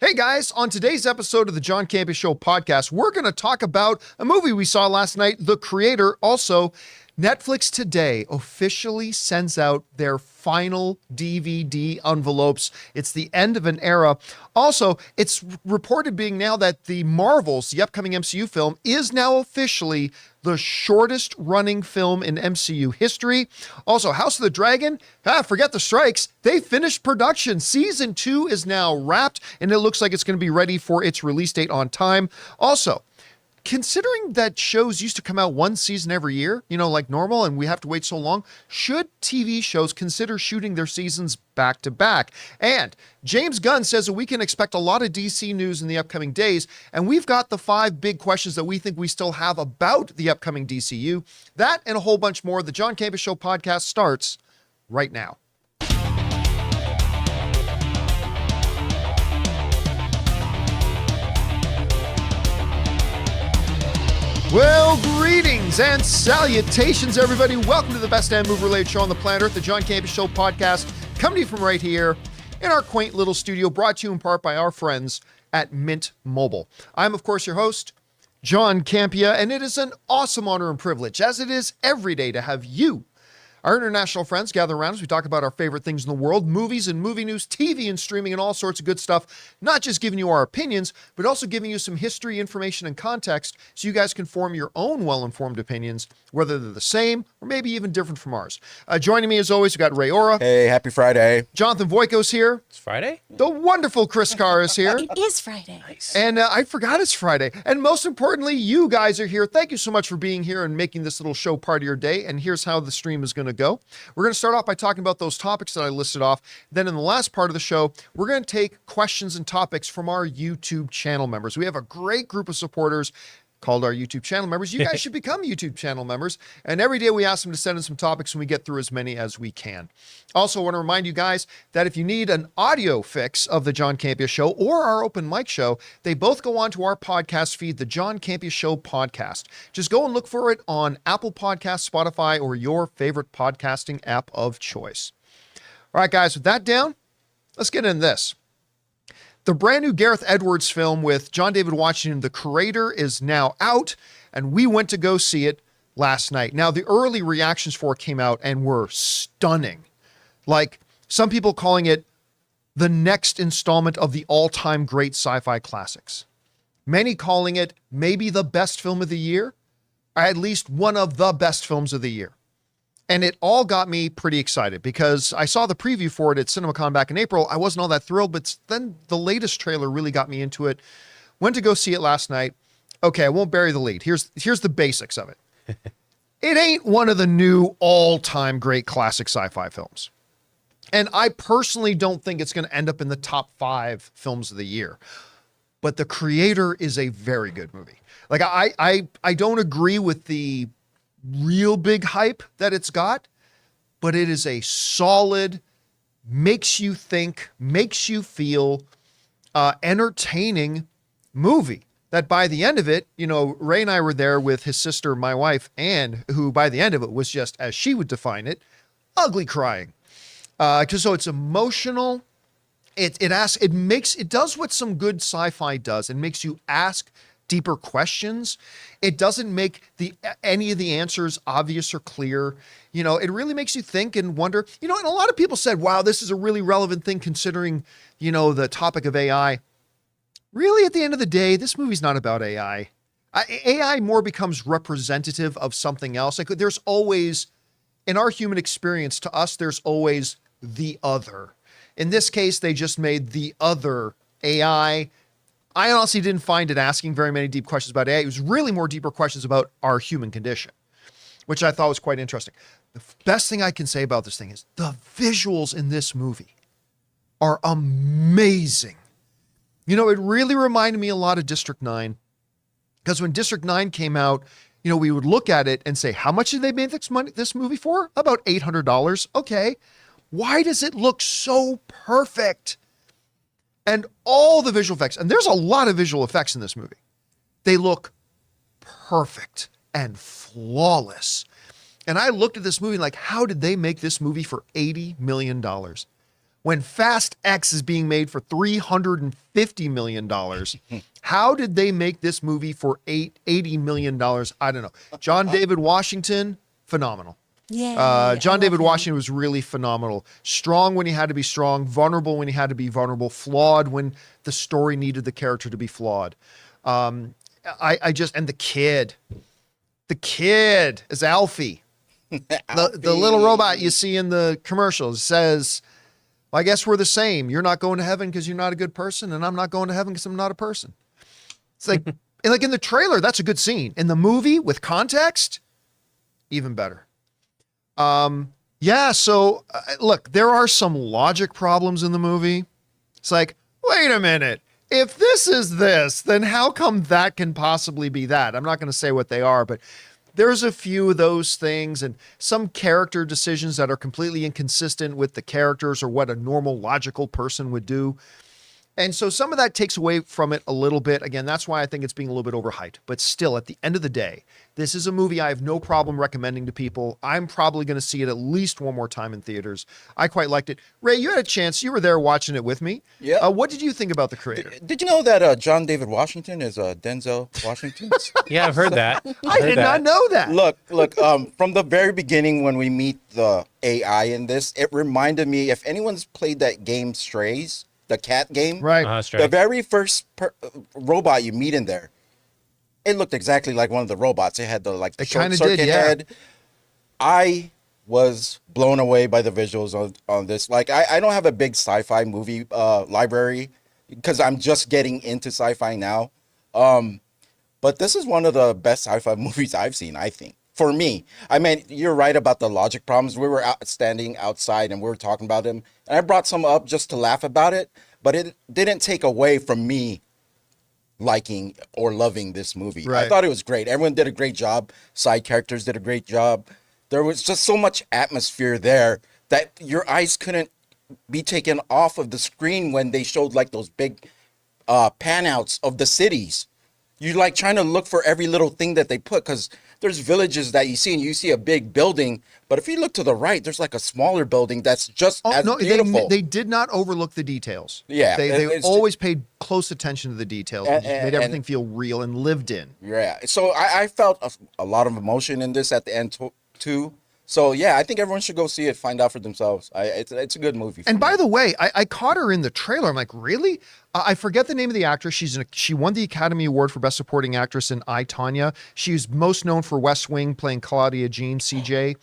Hey guys, on today's episode of the John Campea Show podcast, we're going to talk about a movie we saw last night, The Creator. Also, Netflix today officially sends out their final DVD envelopes. It's the end of an era. Also, it's reported being now that the Marvels, the upcoming MCU film, is now officially the shortest running film in MCU history. Also, House of the Dragon, forget the strikes. They finished production. Season 2 is now wrapped, and it looks like it's going to be ready for its release date on time. Also, considering that shows used to come out one season every year, like normal, and we have to wait so long, should TV shows consider shooting their seasons back to back? And James Gunn says that we can expect a lot of DC news in the upcoming days, and we've got the 5 big questions that we think we still have about the upcoming DCU. That and a whole bunch more. The John Campea Show podcast starts right now. Well, greetings and salutations, everybody. Welcome to the best damn movie-related show on the planet Earth, the John Campea Show podcast, coming to you from right here in our quaint little studio, brought to you in part by our friends at Mint Mobile. I'm, of course, your host, John Campea, and it is an awesome honor and privilege, as it is every day, to have you, our international friends, gather around as we talk about our favorite things in the world, movies and movie news, TV and streaming, and all sorts of good stuff. Not just giving you our opinions, but also giving you some history, information, and context so you guys can form your own well-informed opinions, whether they're the same or maybe even different from ours. Joining me, as always, we've got Ray Ora. Hey, happy Friday. Jonathan Voico's here. It's Friday? The wonderful Chris Carr is here. It is Friday. Nice. And I forgot it's Friday. And most importantly, you guys are here. Thank you so much for being here and making this little show part of your day. And here's how the stream is going to go. We're going to start off by talking about those topics that I listed off. Then in the last part of the show, we're going to take questions and topics from our YouTube channel members. We have a great group of supporters called our YouTube channel members. You guys should become YouTube channel members. And every day we ask them to send in some topics and we get through as many as we can. Also, I want to remind you guys that if you need an audio fix of the John Campea Show or our open mic show, they both go on to our podcast feed, the John Campea Show podcast. Just go and look for it on Apple Podcasts, Spotify, or your favorite podcasting app of choice. All right, guys, with that down, let's get into this. The brand new Gareth Edwards film with John David Washington, The Creator, is now out, and we went to go see it last night. Now, the early reactions for it came out and were stunning. Like, some people calling it the next installment of the all-time great sci-fi classics. Many calling it maybe the best film of the year, or at least one of the best films of the year. And it all got me pretty excited because I saw the preview for it at CinemaCon back in April. I wasn't all that thrilled, but then the latest trailer really got me into it. Went to go see it last night. Okay, I won't bury the lead. Here's the basics of it. It ain't one of the new all-time great classic sci-fi films. And I personally don't think it's going to end up in the top 5 films of the year. But The Creator is a very good movie. Like, I don't agree with the real big hype that it's got, but it is a solid, makes you think, makes you feel entertaining movie that by the end of it, Ray and I were there with his sister, my wife, Anne, who by the end of it was just, as she would define it, ugly crying. So it's emotional. It does what some good sci-fi does. It makes you ask deeper questions. It doesn't make any of the answers obvious or clear. It really makes you think and wonder, and a lot of people said, wow, this is a really relevant thing considering, the topic of AI. Really, at the end of the day, this movie's not about AI. AI more becomes representative of something else. Like, there's always, in our human experience, to us, there's always the other. In this case, they just made the other AI. I honestly didn't find it asking very many deep questions about AI. It was really more deeper questions about our human condition, which I thought was quite interesting. The best thing I can say about this thing is the visuals in this movie are amazing. It really reminded me a lot of District 9, because when District 9 came out, we would look at it and say, how much did they make this movie for? About $800. Okay. Why does it look so perfect? And all the visual effects, and there's a lot of visual effects in this movie, they look perfect and flawless. And I looked at this movie like, how did they make this movie for $80 million? when Fast X is being made for $350 million. How did they make this movie for $80 million? I don't know. John David Washington, phenomenal. Yeah. John David Washington was really phenomenal. Strong when he had to be strong, vulnerable when he had to be vulnerable, flawed when the story needed the character to be flawed. And the kid is Alfie. The little robot you see in the commercials says, well, I guess we're the same. You're not going to heaven because you're not a good person, and I'm not going to heaven because I'm not a person. It's like, like in the trailer, that's a good scene. In the movie, with context, even better. So look, there are some logic problems in the movie. It's like, wait a minute. If this is this, then how come that can possibly be that? I'm not going to say what they are, but there's a few of those things and some character decisions that are completely inconsistent with the characters or what a normal logical person would do. And so some of that takes away from it a little bit. Again, that's why I think it's being a little bit overhyped. But still, at the end of the day, this is a movie I have no problem recommending to people. I'm probably going to see it at least one more time in theaters. I quite liked it. Ray, you had a chance. You were there watching it with me. Yeah. What did you think about the creator? Did you know that John David Washington is Denzel Washington? Yeah, I've heard that. I did not know that. Look, from the very beginning when we meet the AI in this, it reminded me, if anyone's played that game Strays, the cat game, Right. The very first robot you meet in there, it looked exactly like one of the robots. It had the It short kinda circuit did, yeah. head. I was blown away by the visuals on this. Like, I don't have a big sci-fi movie library because I'm just getting into sci-fi now. But this is one of the best sci-fi movies I've seen, I think. For me, I mean, you're right about the logic problems. We were standing outside and we were talking about them. And I brought some up just to laugh about it, but it didn't take away from me liking or loving this movie. Right. I thought it was great. Everyone did a great job. Side characters did a great job. There was just so much atmosphere there that your eyes couldn't be taken off of the screen when they showed like those big pan outs of the cities. You're like trying to look for every little thing that they put, because there's villages that you see and you see a big building, but if you look to the right, there's like a smaller building that's just as beautiful. They did not overlook the details. Yeah, They always paid close attention to the details and just made everything feel real and lived in. Yeah, so I felt a lot of emotion in this at the end too. So yeah, I think everyone should go see it, find out for themselves. It's a good movie. And by the way, I caught her in the trailer. I'm like, really? I forget the name of the actress. She won the Academy Award for Best Supporting Actress in I, Tonya. She's most known for West Wing, playing Claudia Jean, CJ, in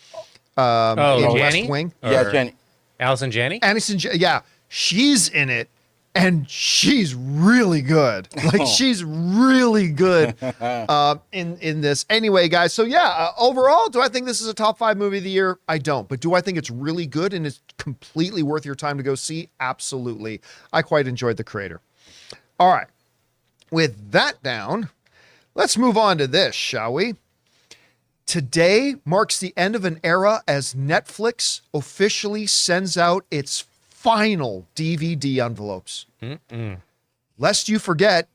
Jenny? West Wing. Yeah, Jenny. Allison Janney? Yeah, she's in it. And she's really good. Like, she's really good in this. Anyway, guys, so yeah, overall, do I think this is a top 5 movie of the year? I don't. But do I think it's really good and it's completely worth your time to go see? Absolutely. I quite enjoyed the creator. All right. With that down, let's move on to this, shall we? Today marks the end of an era as Netflix officially sends out its final DVD envelopes. Lest you forget,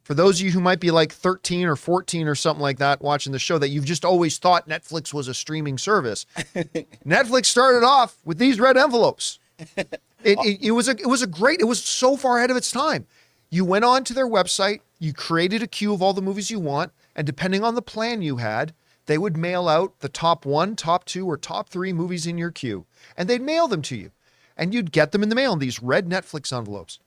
for those of you who might be like 13 or 14 or something like that watching the show, that you've just always thought Netflix was a streaming service. Netflix started off with these red envelopes. It was so far ahead of its time. You went on to their website, you created a queue of all the movies you want, and depending on the plan you had, they would mail out the top 1, top 2, or top 3 movies in your queue, and they'd mail them to you. And you'd get them in the mail in these red Netflix envelopes.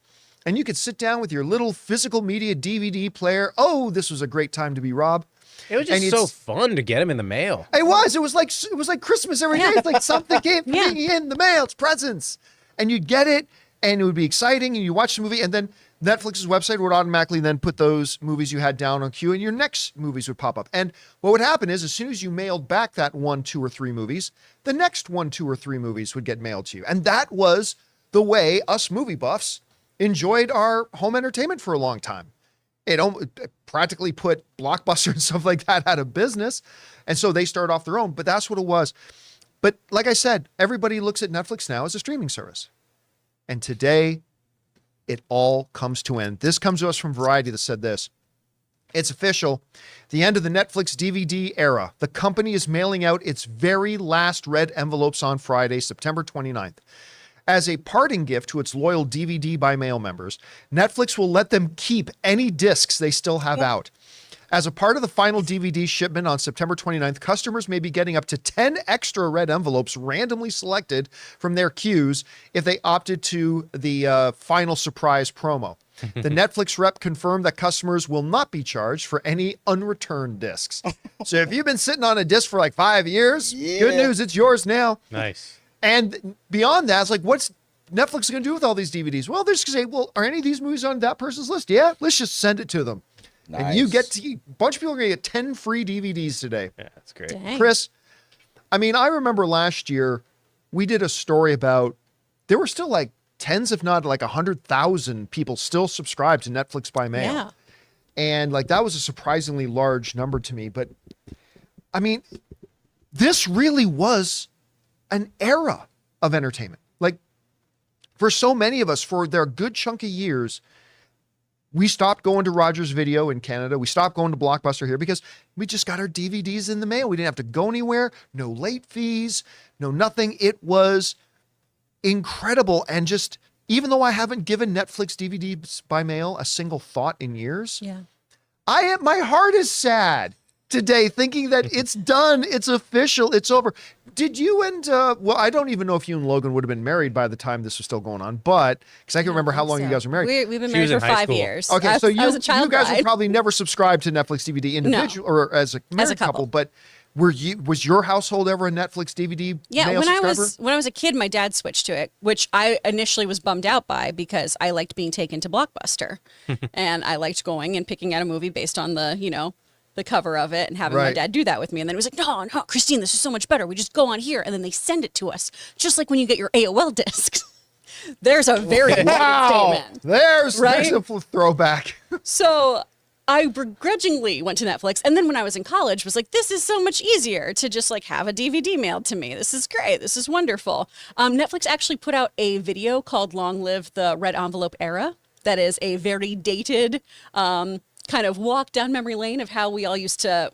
And you could sit down with your little physical media DVD player. Oh, this was a great time to be Rob. It was just so fun to get them in the mail. It was like Christmas every day. It's like something came in the mail. It's presents. And you'd get it, and it would be exciting, and you watch the movie, and then Netflix's website would automatically then put those movies you had down on queue, and your next movies would pop up. And what would happen is, as soon as you mailed back that 1, 2, or 3 movies, the next 1, 2, or 3 movies would get mailed to you. And that was the way us movie buffs enjoyed our home entertainment for a long time. It practically put Blockbuster and stuff like that out of business. And so they started off their own, but that's what it was. But like I said, everybody looks at Netflix now as a streaming service. And today, it all comes to an end. This comes to us from Variety that said this. It's official. The end of the Netflix DVD era. The company is mailing out its very last red envelopes on Friday, September 29th. As a parting gift to its loyal DVD by mail members, Netflix will let them keep any discs they still have out. As a part of the final DVD shipment on September 29th, customers may be getting up to 10 extra red envelopes randomly selected from their queues if they opted to the final surprise promo. The Netflix rep confirmed that customers will not be charged for any unreturned discs. So if you've been sitting on a disc for like 5 years, good news, it's yours now. Nice. And beyond that, it's like, what's Netflix going to do with all these DVDs? Well, they're just going to say, well, are any of these movies on that person's list? Yeah, let's just send it to them. Nice. And you get to, a bunch of people are going to get 10 free DVDs today. Yeah, that's great. Dang. Chris, I mean, I remember last year we did a story about, there were still like tens, if not like 100,000 people still subscribed to Netflix by mail. Yeah. And like, that was a surprisingly large number to me. But I mean, this really was an era of entertainment. Like, for so many of us, for their good chunk of years, we stopped going to Rogers Video in Canada. We stopped going to Blockbuster here because we just got our DVDs in the mail. We didn't have to go anywhere. No late fees, no nothing. It was incredible. And just, even though I haven't given Netflix DVDs by mail a single thought in years, Yeah. my heart is sad today thinking that it's done. It's official. It's over. Did you and, well, I don't even know if you and Logan would have been married by the time this was still going on, but, because I can remember how long you guys were married. We've been She married was in for high 5 school. years. Okay, so I was a child you guys bride. will probably never subscribe to Netflix DVD individual or as a married couple, but was your household ever a Netflix DVD Yeah, mail when subscriber? I was a kid, my dad switched to it, which I initially was bummed out by because I liked being taken to Blockbuster, and I liked going and picking out a movie based on the the cover of it and having my Right. dad do that with me. And then he was like, no, Christine, this is so much better. We just go on here, and then they send it to us, just like when you get your AOL discs. There's a very important statement. There's Right? a throwback. So I begrudgingly went to Netflix. And then when I was in college, was like, this is so much easier to just like have a DVD mailed to me. This is great. This is wonderful. Netflix actually put out a video called Long Live the Red Envelope Era. That is a very dated kind of walk down memory lane of how we all used to,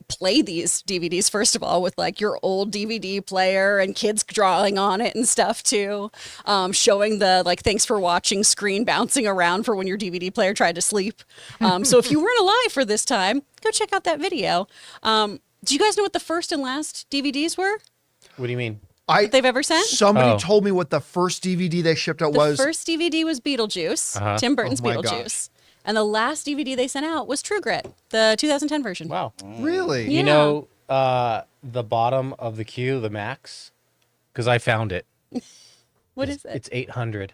play these DVDs, first of all, with like your old DVD player and kids drawing on it and stuff too. Showing the like, thanks for watching screen bouncing around for when your DVD player tried to sleep. So if you weren't alive for this time, go check out that video. Do you guys know what the first and last DVDs were What do you mean? that they've ever sent? Somebody told me what the first DVD they shipped out was. The first DVD was Beetlejuice, Tim Burton's Oh my Beetlejuice. gosh. And the last DVD they sent out was True Grit, the 2010 version. Wow. Really? Yeah. You know, the bottom of the queue, the max, because I found it. What is it? It's 800.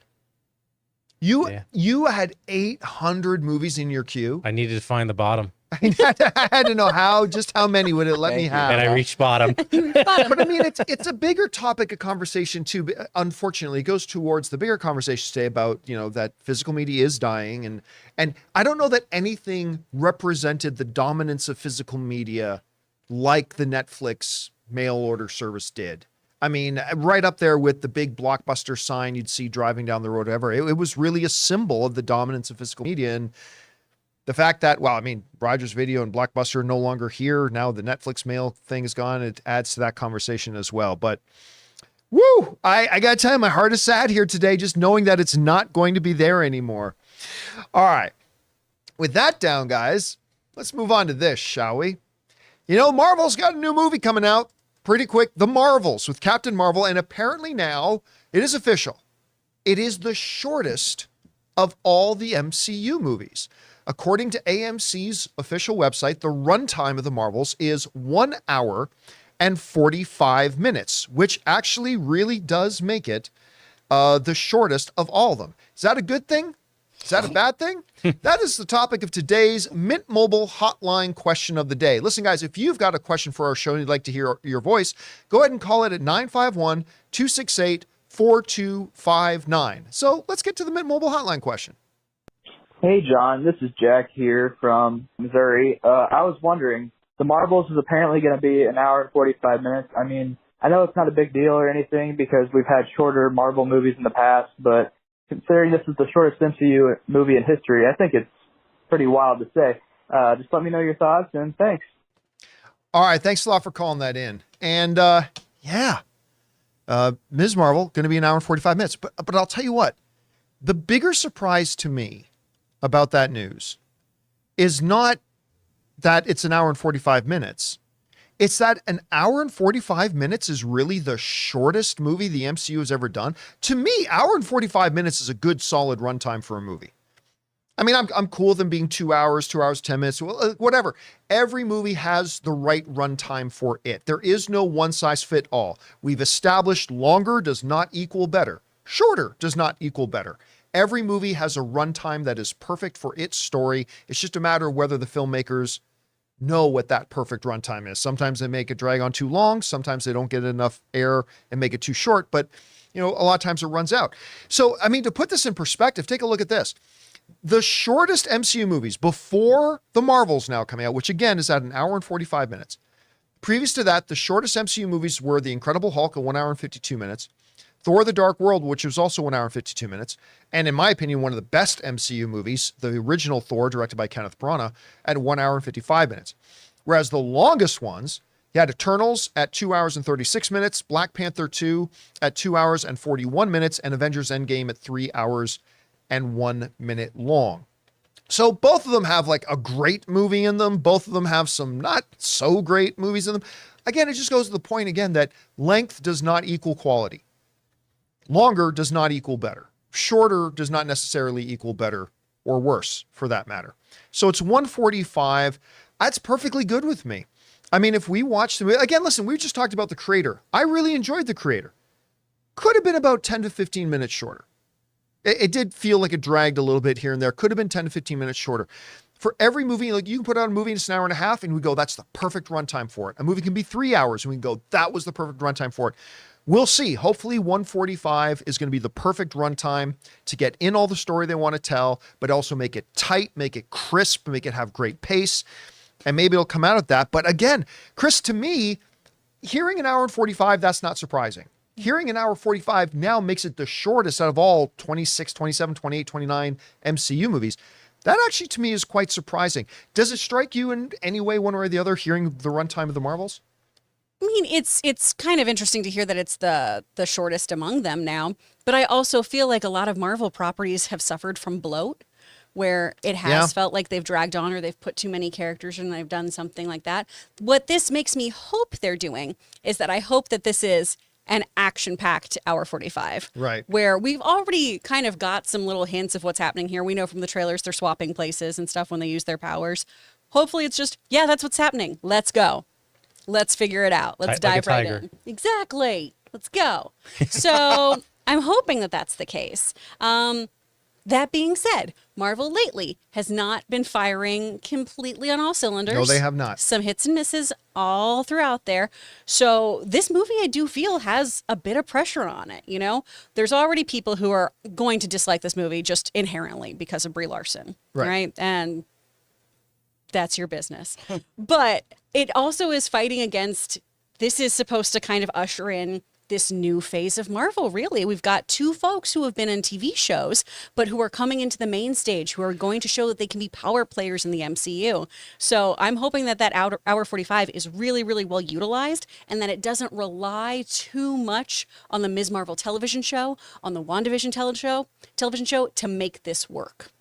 You had 800 movies in your queue. I needed to find the bottom, I had to know how many would it let me have. and I reached bottom. But I mean, it's a bigger topic of conversation too. But unfortunately, it goes towards the bigger conversation today about that physical media is dying, and I don't know that anything represented the dominance of physical media like the Netflix mail order service did. I mean, right up there with the big Blockbuster sign you'd see driving down the road, whatever. It was really a symbol of the dominance of physical media. And the fact that, well, I mean, Rogers Video and Blockbuster are no longer here. Now the Netflix mail thing is gone. It adds to that conversation as well. But woo, I got to tell you, my heart is sad here today, just knowing that it's not going to be there anymore. All right. With that down, guys, let's move on to this, shall we? Marvel's got a new movie coming out pretty quick. The Marvels with Captain Marvel. And apparently now it is official. It is the shortest of all the MCU movies. According to AMC's official website, the runtime of the Marvels is 1 hour and 45 minutes, which actually really does make it the shortest of all of them. Is that a good thing? Is that a bad thing? That is the topic of today's Mint Mobile Hotline question of the day. Listen, guys, if you've got a question for our show and you'd like to hear your voice, go ahead and call it at 951-268-4259. So let's get to the Mint Mobile Hotline question. Hey, John, this is Jack here from Missouri. I was wondering, the Marvels is apparently going to be 1 hour and 45 minutes. I mean, I know it's not a big deal or anything because we've had shorter Marvel movies in the past, but considering this is the shortest MCU movie in history, I think it's pretty wild to say. Just let me know your thoughts, and thanks. All right, thanks a lot for calling that in. And yeah, Ms. Marvel going to be an hour and 45 minutes. But I'll tell you what, the bigger surprise to me about that news is not that it's an hour and 45 minutes. It's that an hour and 45 minutes is really the shortest movie the MCU has ever done. To me, hour and 45 minutes is a good solid runtime for a movie. I mean, I'm cool with them being 2 hours, 10 minutes, whatever. Every movie has the right runtime for it. There is no one size fit all. We've established longer does not equal better. Shorter does not equal better. Every movie has a runtime that is perfect for its story. It's just a matter of whether the filmmakers know what that perfect runtime is. Sometimes they make it drag on too long. Sometimes they don't get enough air and make it too short. But, a lot of times it runs out. So, I mean, to put this in perspective, take a look at this. The shortest MCU movies before the Marvels now coming out, which again is at an hour and 45 minutes. Previous to that, the shortest MCU movies were The Incredible Hulk at 1 hour and 52 minutes, Thor: The Dark World, which was also 1 hour and 52 minutes, and in my opinion, one of the best MCU movies, the original Thor, directed by Kenneth Branagh, at 1 hour and 55 minutes. Whereas the longest ones, you had Eternals at 2 hours and 36 minutes, Black Panther 2 at 2 hours and 41 minutes, and Avengers Endgame at 3 hours and 1 minute long. So both of them have like a great movie in them. Both of them have some not so great movies in them. Again, it just goes to the point again that length does not equal quality. Longer does not equal better. Shorter does not necessarily equal better or worse for that matter. So it's 145. That's perfectly good with me. I mean, if we watch the movie, again, listen, we just talked about The Creator. I really enjoyed The Creator. Could have been about 10 to 15 minutes shorter. It did feel like it dragged a little bit here and there. Could have been 10 to 15 minutes shorter. For every movie, like you can put out a movie and it's an hour and a half and we go, that's the perfect runtime for it. A movie can be 3 hours and we can go, that was the perfect runtime for it. We'll see. Hopefully 145 is going to be the perfect runtime to get in all the story they want to tell, but also make it tight, make it crisp, make it have great pace. And maybe it'll come out of that. But again, Chris, to me, hearing an hour and 45, that's not surprising. Hearing an hour 45 now makes it the shortest out of all 26, 27, 28, 29 MCU movies. That actually to me is quite surprising. Does it strike you in any way, one way or the other, hearing the runtime of the Marvels? I mean, it's kind of interesting to hear that it's the shortest among them now, but I also feel like a lot of Marvel properties have suffered from bloat, where it has felt like they've dragged on or they've put too many characters and they've done something like that. What this makes me hope they're doing is that I hope that this is an action-packed hour 45. Right. Where we've already kind of got some little hints of what's happening here. We know from the trailers they're swapping places and stuff when they use their powers. Hopefully it's just, yeah, that's what's happening. Let's go. Let's figure it out. Let's dive right in. Exactly. Let's go. So I'm hoping that that's the case. That being said, Marvel lately has not been firing completely on all cylinders. No, they have not. Some hits and misses all throughout there. So this movie, I do feel, has a bit of pressure on it. There's already people who are going to dislike this movie just inherently because of Brie Larson, right? And that's your business. But it also is fighting against, this is supposed to kind of usher in this new phase of Marvel, really. We've got two folks who have been in TV shows, but who are coming into the main stage, who are going to show that they can be power players in the MCU. So I'm hoping that hour 45 is really, really well utilized, and that it doesn't rely too much on the Ms. Marvel television show, on the WandaVision television show to make this work.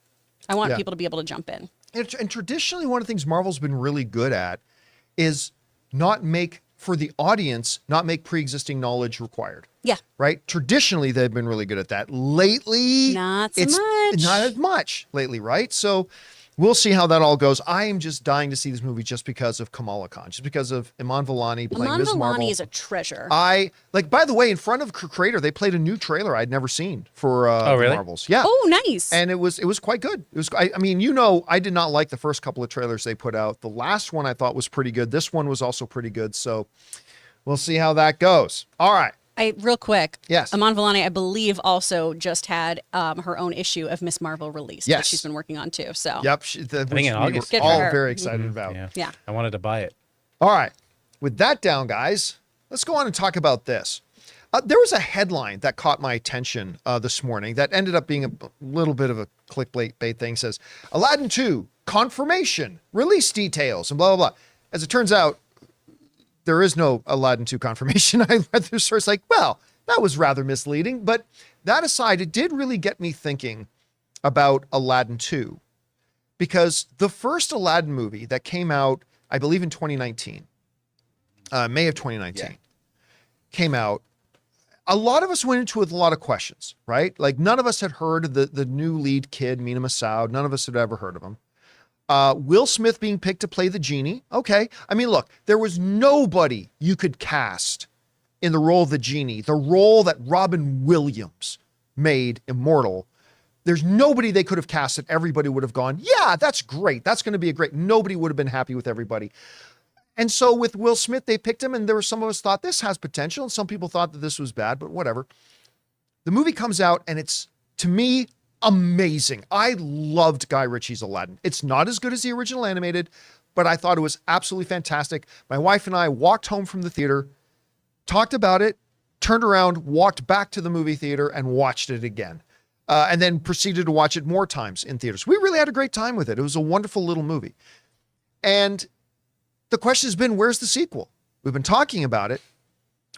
I want people to be able to jump in. And traditionally, one of the things Marvel's been really good at is not make pre-existing knowledge required. Yeah. Right? Traditionally, they've been really good at that. Lately, not as much lately, right? So we'll see how that all goes. I am just dying to see this movie just because of Kamala Khan, just because of Iman Vellani playing Ms. Marvel. Iman Vellani is a treasure. By the way, in front of Creator, they played a new trailer I'd never seen for the Marvels. Yeah. Oh, nice. And it was quite good. I did not like the first couple of trailers they put out. The last one I thought was pretty good. This one was also pretty good. So we'll see how that goes. All right. Real quick. Yes. Iman Vellani, I believe, also just had her own issue of Miss Marvel released, which she's been working on too. So. Yep. I in August. We're all very excited about. Yeah. I wanted to buy it. All right. With that down, guys, let's go on and talk about this. There was a headline that caught my attention this morning that ended up being a little bit of a clickbait thing. It says, Aladdin 2, confirmation, release details, and blah, blah, blah. As it turns out, there is no Aladdin 2 confirmation. I read this source like, well, that was rather misleading. But that aside, it did really get me thinking about Aladdin 2, because the first Aladdin movie that came out, I believe in 2019, May of 2019, came out. A lot of us went into it with a lot of questions, right? Like none of us had heard of the new lead kid, Mina Massoud. None of us had ever heard of him. Will Smith being picked to play the genie. Okay. I mean, look, there was nobody you could cast in the role of the genie, the role that Robin Williams made immortal. There's nobody they could have cast that everybody would have gone, yeah, that's great. That's going to be a great, nobody would have been happy with everybody. And so with Will Smith, they picked him, and there were some of us thought this has potential, and some people thought that this was bad, but whatever. The movie comes out, and it's, to me, amazing. I loved Guy Ritchie's Aladdin. It's not as good as the original animated, but I thought it was absolutely fantastic. My wife and I walked home from the theater, talked about it, turned around, walked back to the movie theater, and watched it again. And then proceeded to watch it more times in theaters. We really had a great time with it. It was a wonderful little movie. And the question has been, where's the sequel? We've been talking about it.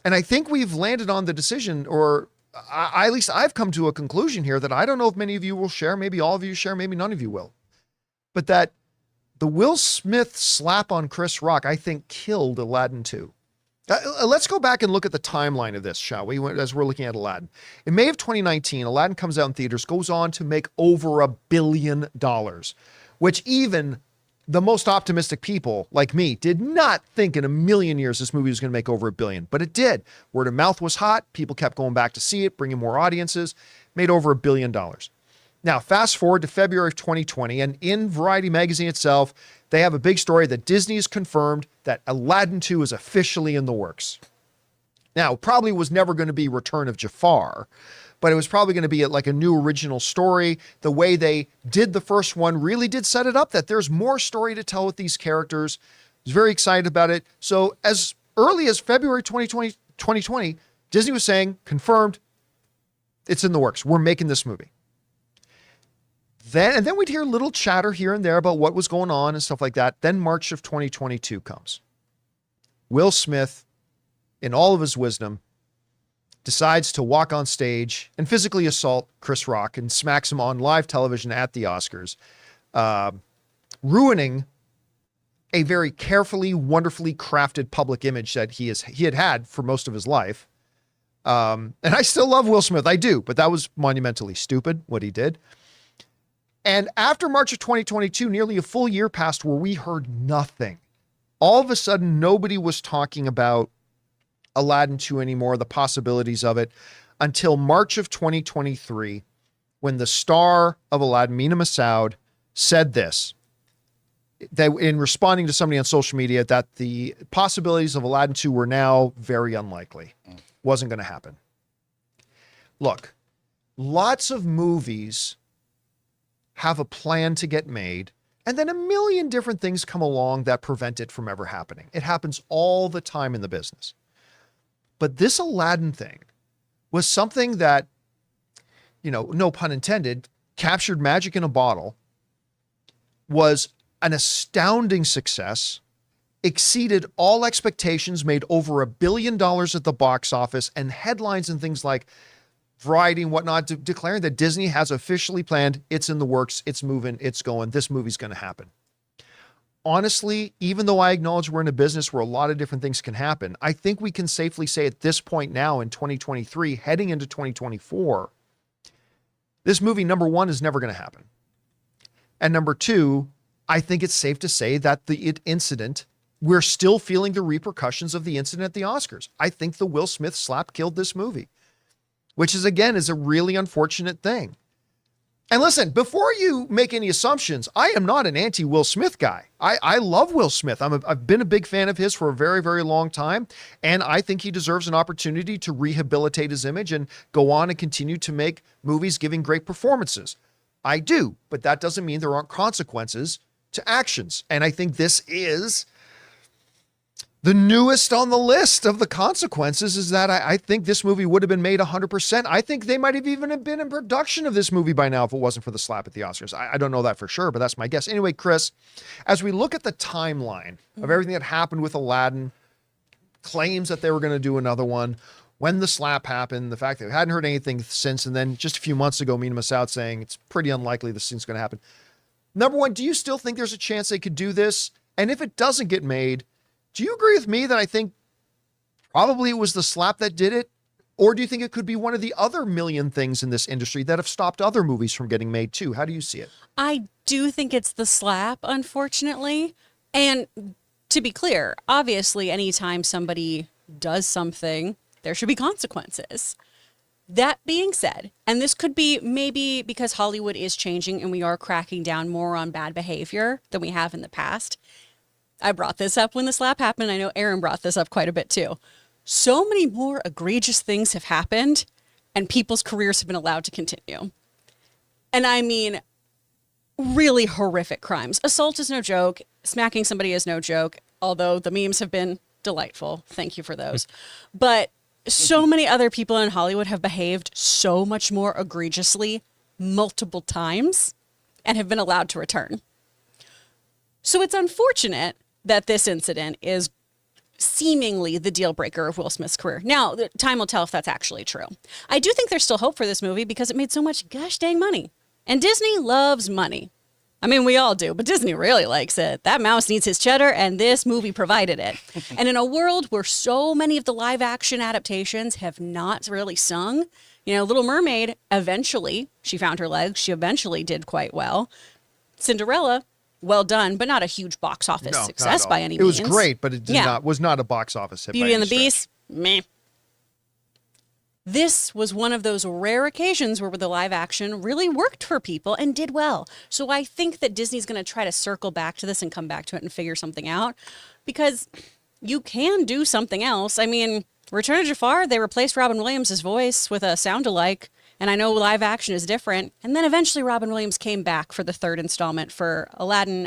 And I think we've landed on the decision, or at least I've come to a conclusion here that I don't know if many of you will share, maybe all of you share, maybe none of you will. But that the Will Smith slap on Chris Rock, I think, killed Aladdin 2. Let's go back and look at the timeline of this, shall we, as we're looking at Aladdin. In May of 2019, Aladdin comes out in theaters, goes on to make over $1 billion, which even the most optimistic people like me did not think in a million years this movie was going to make over $1 billion, but it did. Word of mouth was hot. People kept going back to see it, bringing more audiences, made over $1 billion. Now, fast forward to February of 2020, and in Variety magazine itself, they have a big story that Disney has confirmed that Aladdin 2 is officially in the works. Now, probably was never going to be Return of Jafar, but it was probably going to be like a new original story. The way they did the first one really did set it up that there's more story to tell with these characters. I was very excited about it. So as early as February 2020, Disney was saying, confirmed, it's in the works. We're making this movie. Then we'd hear little chatter here and there about what was going on and stuff like that. Then March of 2022 comes. Will Smith, in all of his wisdom, decides to walk on stage and physically assault Chris Rock and smacks him on live television at the Oscars, ruining a very carefully, wonderfully crafted public image that he had for most of his life. And I still love Will Smith. I do, but that was monumentally stupid what he did. And after March of 2022, nearly a full year passed where we heard nothing. All of a sudden, nobody was talking about Aladdin 2 anymore, the possibilities of it, until March of 2023, when the star of Aladdin, Mina Massoud, said this, that in responding to somebody on social media, that the possibilities of Aladdin 2 were now very unlikely. Wasn't going to happen. Look, lots of movies have a plan to get made, and then a million different things come along that prevent it from ever happening. It happens all the time in the business. But this Aladdin thing was something that, no pun intended, captured magic in a bottle, was an astounding success, exceeded all expectations, made over $1 billion at the box office, and headlines and things like Variety and whatnot declaring that Disney has officially planned, it's in the works, it's moving, it's going, this movie's going to happen. Honestly, even though I acknowledge we're in a business where a lot of different things can happen, I think we can safely say at this point now in 2023, heading into 2024, this movie, number one, is never going to happen. And number two, I think it's safe to say that the incident, we're still feeling the repercussions of the incident at the Oscars. I think the Will Smith slap killed this movie, which is, again, is a really unfortunate thing. And listen, before you make any assumptions, I am not an anti-Will Smith guy. I love Will Smith. I've been a big fan of his for a very, very long time. And I think he deserves an opportunity to rehabilitate his image and go on and continue to make movies giving great performances. I do, but that doesn't mean there aren't consequences to actions. And I think this is the newest on the list of the consequences, is that I think this movie would have been made 100%. I think they might have even been in production of this movie by now if it wasn't for the slap at the Oscars. I don't know that for sure, but that's my guess. Anyway, Chris, as we look at the timeline of everything that happened with Aladdin, claims that they were going to do another one, when the slap happened, the fact that we hadn't heard anything since, and then just a few months ago, meeting us out saying it's pretty unlikely this thing's going to happen. Number one, do you still think there's a chance they could do this? And if it doesn't get made, do you agree with me that I think probably it was the slap that did it? Or do you think it could be one of the other million things in this industry that have stopped other movies from getting made too? How do you see it? I do think it's the slap, unfortunately. And to be clear, obviously, anytime somebody does something, there should be consequences. That being said, and this could be maybe because Hollywood is changing and we are cracking down more on bad behavior than we have in the past. I brought this up when the slap happened. I know Aaron brought this up quite a bit too. So many more egregious things have happened and people's careers have been allowed to continue. And I mean, really horrific crimes. Assault is no joke. Smacking somebody is no joke, although the memes have been delightful. Thank you for those. But so many other people in Hollywood have behaved so much more egregiously multiple times and have been allowed to return. So it's unfortunate that this incident is seemingly the deal breaker of Will Smith's career. Now, time will tell if that's actually true. I do think there's still hope for this movie because it made so much gosh dang money. And Disney loves money. I mean, we all do, but Disney really likes it. That mouse needs his cheddar, and this movie provided it. And in a world where so many of the live action adaptations have not really sung, you know, Little Mermaid, eventually, she found her legs. She eventually did quite well. Cinderella, well done, but not a huge box office success by any means. It was great, but it was not a box office hit. Beauty and the Beast, meh. This was one of those rare occasions where the live action really worked for people and did well. So I think that Disney's going to try to circle back to this and come back to it and figure something out because you can do something else. I mean, Return of Jafar, they replaced Robin Williams' voice with a sound-alike. And I know live action is different. And then eventually Robin Williams came back for the third installment for Aladdin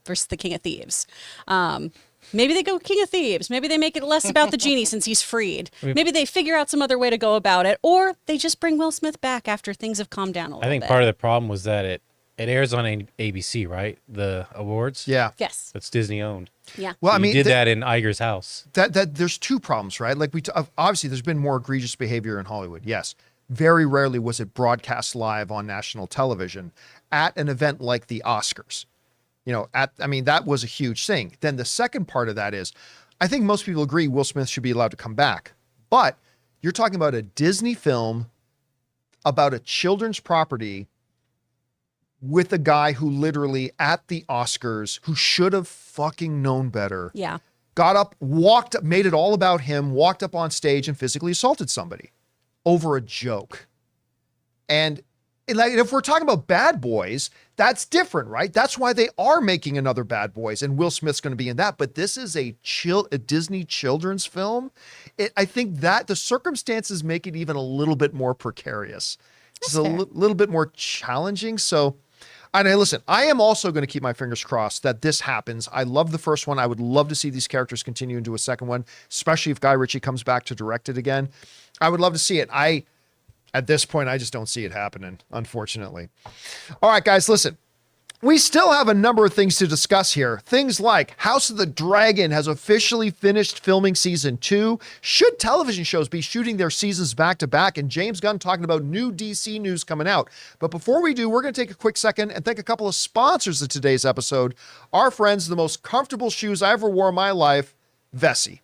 versus the King of Thieves. Maybe they go King of Thieves. Maybe they make it less about the genie since he's freed. Maybe they figure out some other way to go about it. Or they just bring Will Smith back after things have calmed down a little bit. I think part of the problem was that it airs on ABC, right? The awards? Yeah. Yes. That's Disney owned. Yeah. Well, I You mean, did that in Iger's house. that there's two problems, right? Like obviously there's been more egregious behavior in Hollywood. Yes. Very rarely was it broadcast live on national television at an event like the Oscars. You know, that was a huge thing. Then the second part of that is, I think most people agree Will Smith should be allowed to come back. But you're talking about a Disney film about a children's property with a guy who literally at the Oscars, who should have fucking known better. Yeah. Got up, walked up, made it all about him, walked up on stage and physically assaulted somebody over a joke. And like, if we're talking about Bad Boys, that's different, right? That's why they are making another Bad Boys, and Will Smith's going to be in that. But this is a Disney children's film. I think that the circumstances make it even a little bit more precarious. It's a little bit more challenging. So, and listen, I am also going to keep my fingers crossed that this happens. I love the first one. I would love to see these characters continue into a second one, especially if Guy Ritchie comes back to direct it again. I would love to see it. At this point, I just don't see it happening, unfortunately. All right, guys, listen. We still have a number of things to discuss here. Things like House of the Dragon has officially finished filming season 2. Should television shows be shooting their seasons back to back? And James Gunn talking about new DC news coming out. But before we do, we're going to take a quick second and thank a couple of sponsors of today's episode. Our friends, the most comfortable shoes I ever wore in my life, Vessi.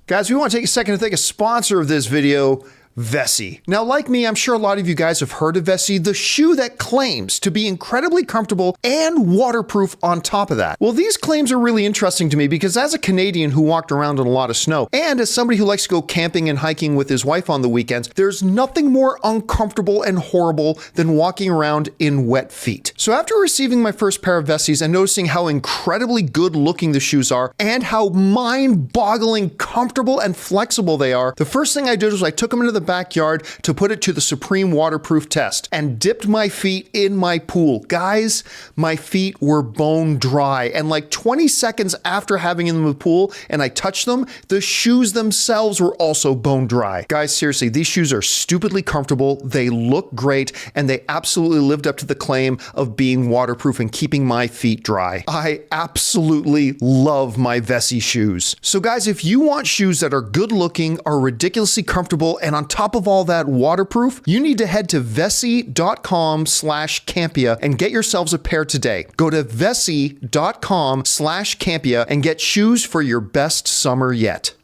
Guys, we want to take a second to thank a sponsor of this video, Vessi. Now, like me, I'm sure a lot of you guys have heard of Vessi, the shoe that claims to be incredibly comfortable and waterproof on top of that. Well, these claims are really interesting to me because as a Canadian who walked around in a lot of snow, and as somebody who likes to go camping and hiking with his wife on the weekends, there's nothing more uncomfortable and horrible than walking around in wet feet. So after receiving my first pair of Vessis and noticing how incredibly good looking the shoes are and how mind-boggling comfortable and flexible they are, the first thing I did was I took them into the backyard to put it to the supreme waterproof test and dipped my feet in my pool. Guys, my feet were bone dry. And like 20 seconds after having them in the pool and I touched them, the shoes themselves were also bone dry. Guys, seriously, these shoes are stupidly comfortable. They look great, and they absolutely lived up to the claim of being waterproof and keeping my feet dry. I absolutely love my Vessi shoes. So guys, if you want shoes that are good looking, are ridiculously comfortable, and on top of all that waterproof, you need to head to vessi.com/Campea and get yourselves a pair today. Go to vessi.com/Campea and get shoes for your best summer yet.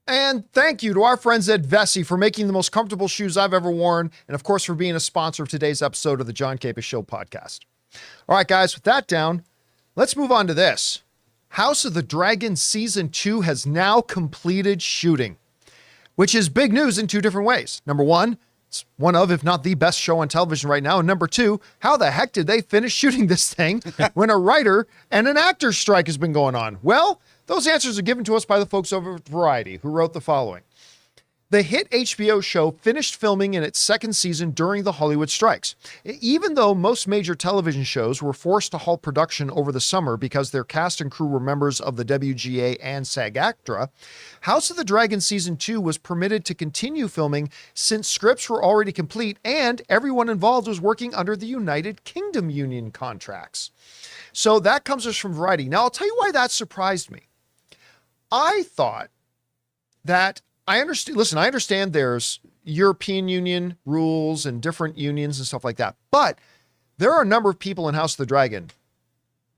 And thank you to our friends at Vessi for making the most comfortable shoes I've ever worn, and of course for being a sponsor of today's episode of the John Campea Show podcast. All right, guys, with that down, let's move on to this. House of the Dragon Season 2 has now completed shooting, which is big news in two different ways. Number one, it's one of, if not the best show on television right now. And number two, how the heck did they finish shooting this thing when a writer and an actor strike has been going on? Well, those answers are given to us by the folks over at Variety, who wrote the following. The hit HBO show finished filming in its second season during the Hollywood strikes. Even though most major television shows were forced to halt production over the summer because their cast and crew were members of the WGA and SAG-AFTRA, House of the Dragon Season 2 was permitted to continue filming since scripts were already complete and everyone involved was working under the United Kingdom Union contracts. So that comes us from Variety. Now, I'll tell you why that surprised me. I thought that I understand there's European Union rules and different unions and stuff like that. But there are a number of people in House of the Dragon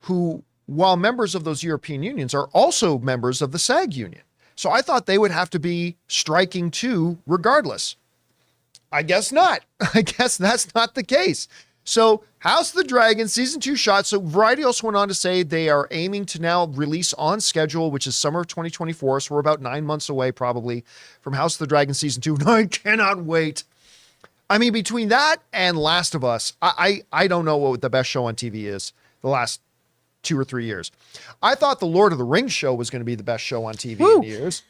who, while members of those European unions, are also members of the SAG union. So I thought they would have to be striking too, regardless. I guess not. I guess that's not the case. So House of the Dragon Season 2 shot. So Variety also went on to say they are aiming to now release on schedule, which is summer of 2024. So we're about 9 months away probably from House of the Dragon Season 2. And I cannot wait. I mean, between that and Last of Us, I don't know what the best show on TV is the last 2 or 3 years. I thought the Lord of the Rings show was going to be the best show on TV in years.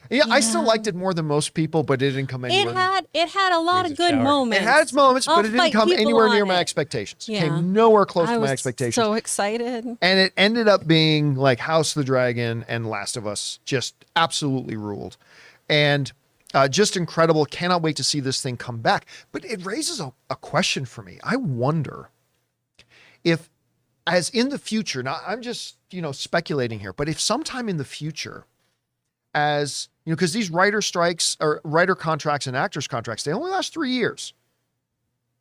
Yeah, I still liked it more than most people, but it didn't come anywhere. It had a lot of good moments. It had its moments, but it didn't come anywhere near my expectations. Yeah. It came nowhere close to my expectations. So excited. And it ended up being like House of the Dragon and Last of Us just absolutely ruled. And just incredible. Cannot wait to see this thing come back. But it raises a question for me. I wonder if, as in the future, now I'm just, speculating here, but if sometime in the future, as because these writer strikes or writer contracts and actors contracts, they only last 3 years.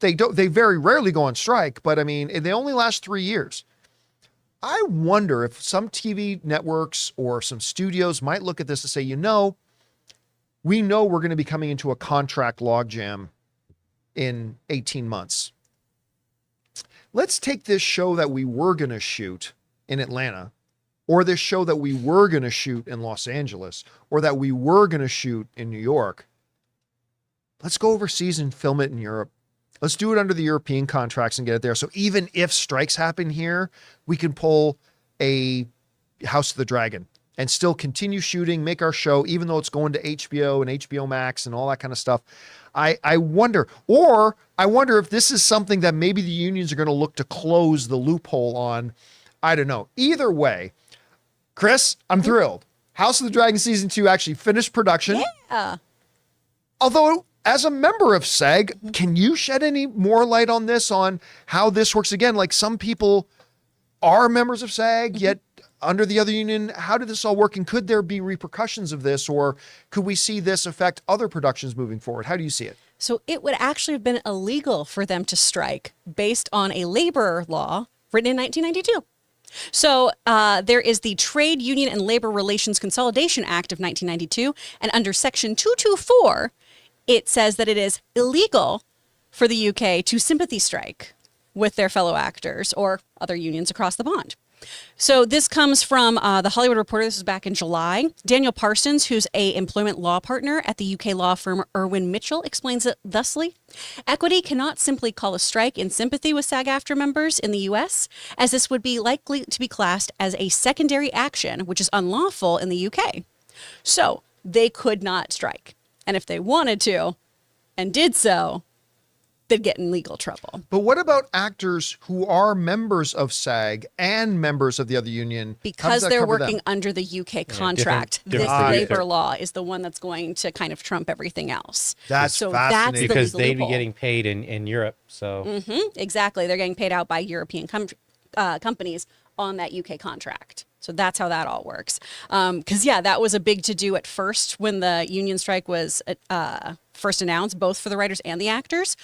They very rarely go on strike, but I mean, they only last 3 years. I wonder if some TV networks or some studios might look at this and say, we know we're going to be coming into a contract logjam in 18 months. Let's take this show that we were going to shoot in Atlanta, or this show that we were going to shoot in Los Angeles, or that we were going to shoot in New York. Let's go overseas and film it in Europe. Let's do it under the European contracts and get it there. So even if strikes happen here, we can pull a House of the Dragon and still continue shooting, make our show, even though it's going to HBO and HBO Max and all that kind of stuff. I wonder if this is something that maybe the unions are going to look to close the loophole on. I don't know. Either way, Chris, I'm thrilled. House of the Dragon Season 2 actually finished production. Yeah. Although, as a member of SAG, can you shed any more light on this, on how this works? Again, like some people are members of SAG, yet under the other union. How did this all work? And could there be repercussions of this? Or could we see this affect other productions moving forward? How do you see it? So it would actually have been illegal for them to strike based on a labor law written in 1992. So there is the Trade Union and Labor Relations Consolidation Act of 1992. And under Section 224, it says that it is illegal for the UK to sympathy strike with their fellow actors or other unions across the pond. So this comes from the Hollywood Reporter. This was back in July. Daniel Parsons, who's a employment law partner at the UK law firm Irwin Mitchell, explains it thusly. Equity cannot simply call a strike in sympathy with SAG-AFTRA members in the US, as this would be likely to be classed as a secondary action, which is unlawful in the UK. So they could not strike. And if they wanted to and did so, they'd get in legal trouble. But what about actors who are members of SAG and members of the other union? How does Because that they're cover working them? under the UK contract, different this producer. labor law is the one that's going to kind of trump everything else. That's so fascinating. That's the Because legal they'd be loophole. getting paid in Europe. So Exactly. They're getting paid out by European companies on that UK contract. So that's how that all works. Because, that was a big to-do at first when the union strike was first announced, both for the writers and the actors.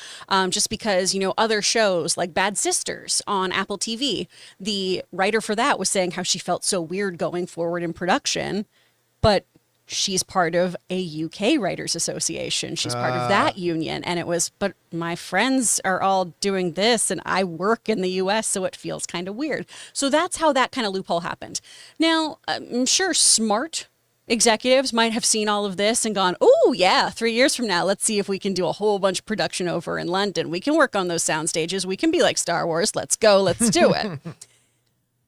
Just because, other shows like Bad Sisters on Apple TV, the writer for that was saying how she felt so weird going forward in production, but she's part of a UK Writers Association. She's part of that union. And it was, but my friends are all doing this and I work in the US, so it feels kind of weird. So that's how that kind of loophole happened. Now, I'm sure smart executives might have seen all of this and gone, oh yeah, 3 years from now, let's see if we can do a whole bunch of production over in London. We can work on those sound stages. We can be like Star Wars. Let's go. Let's do it.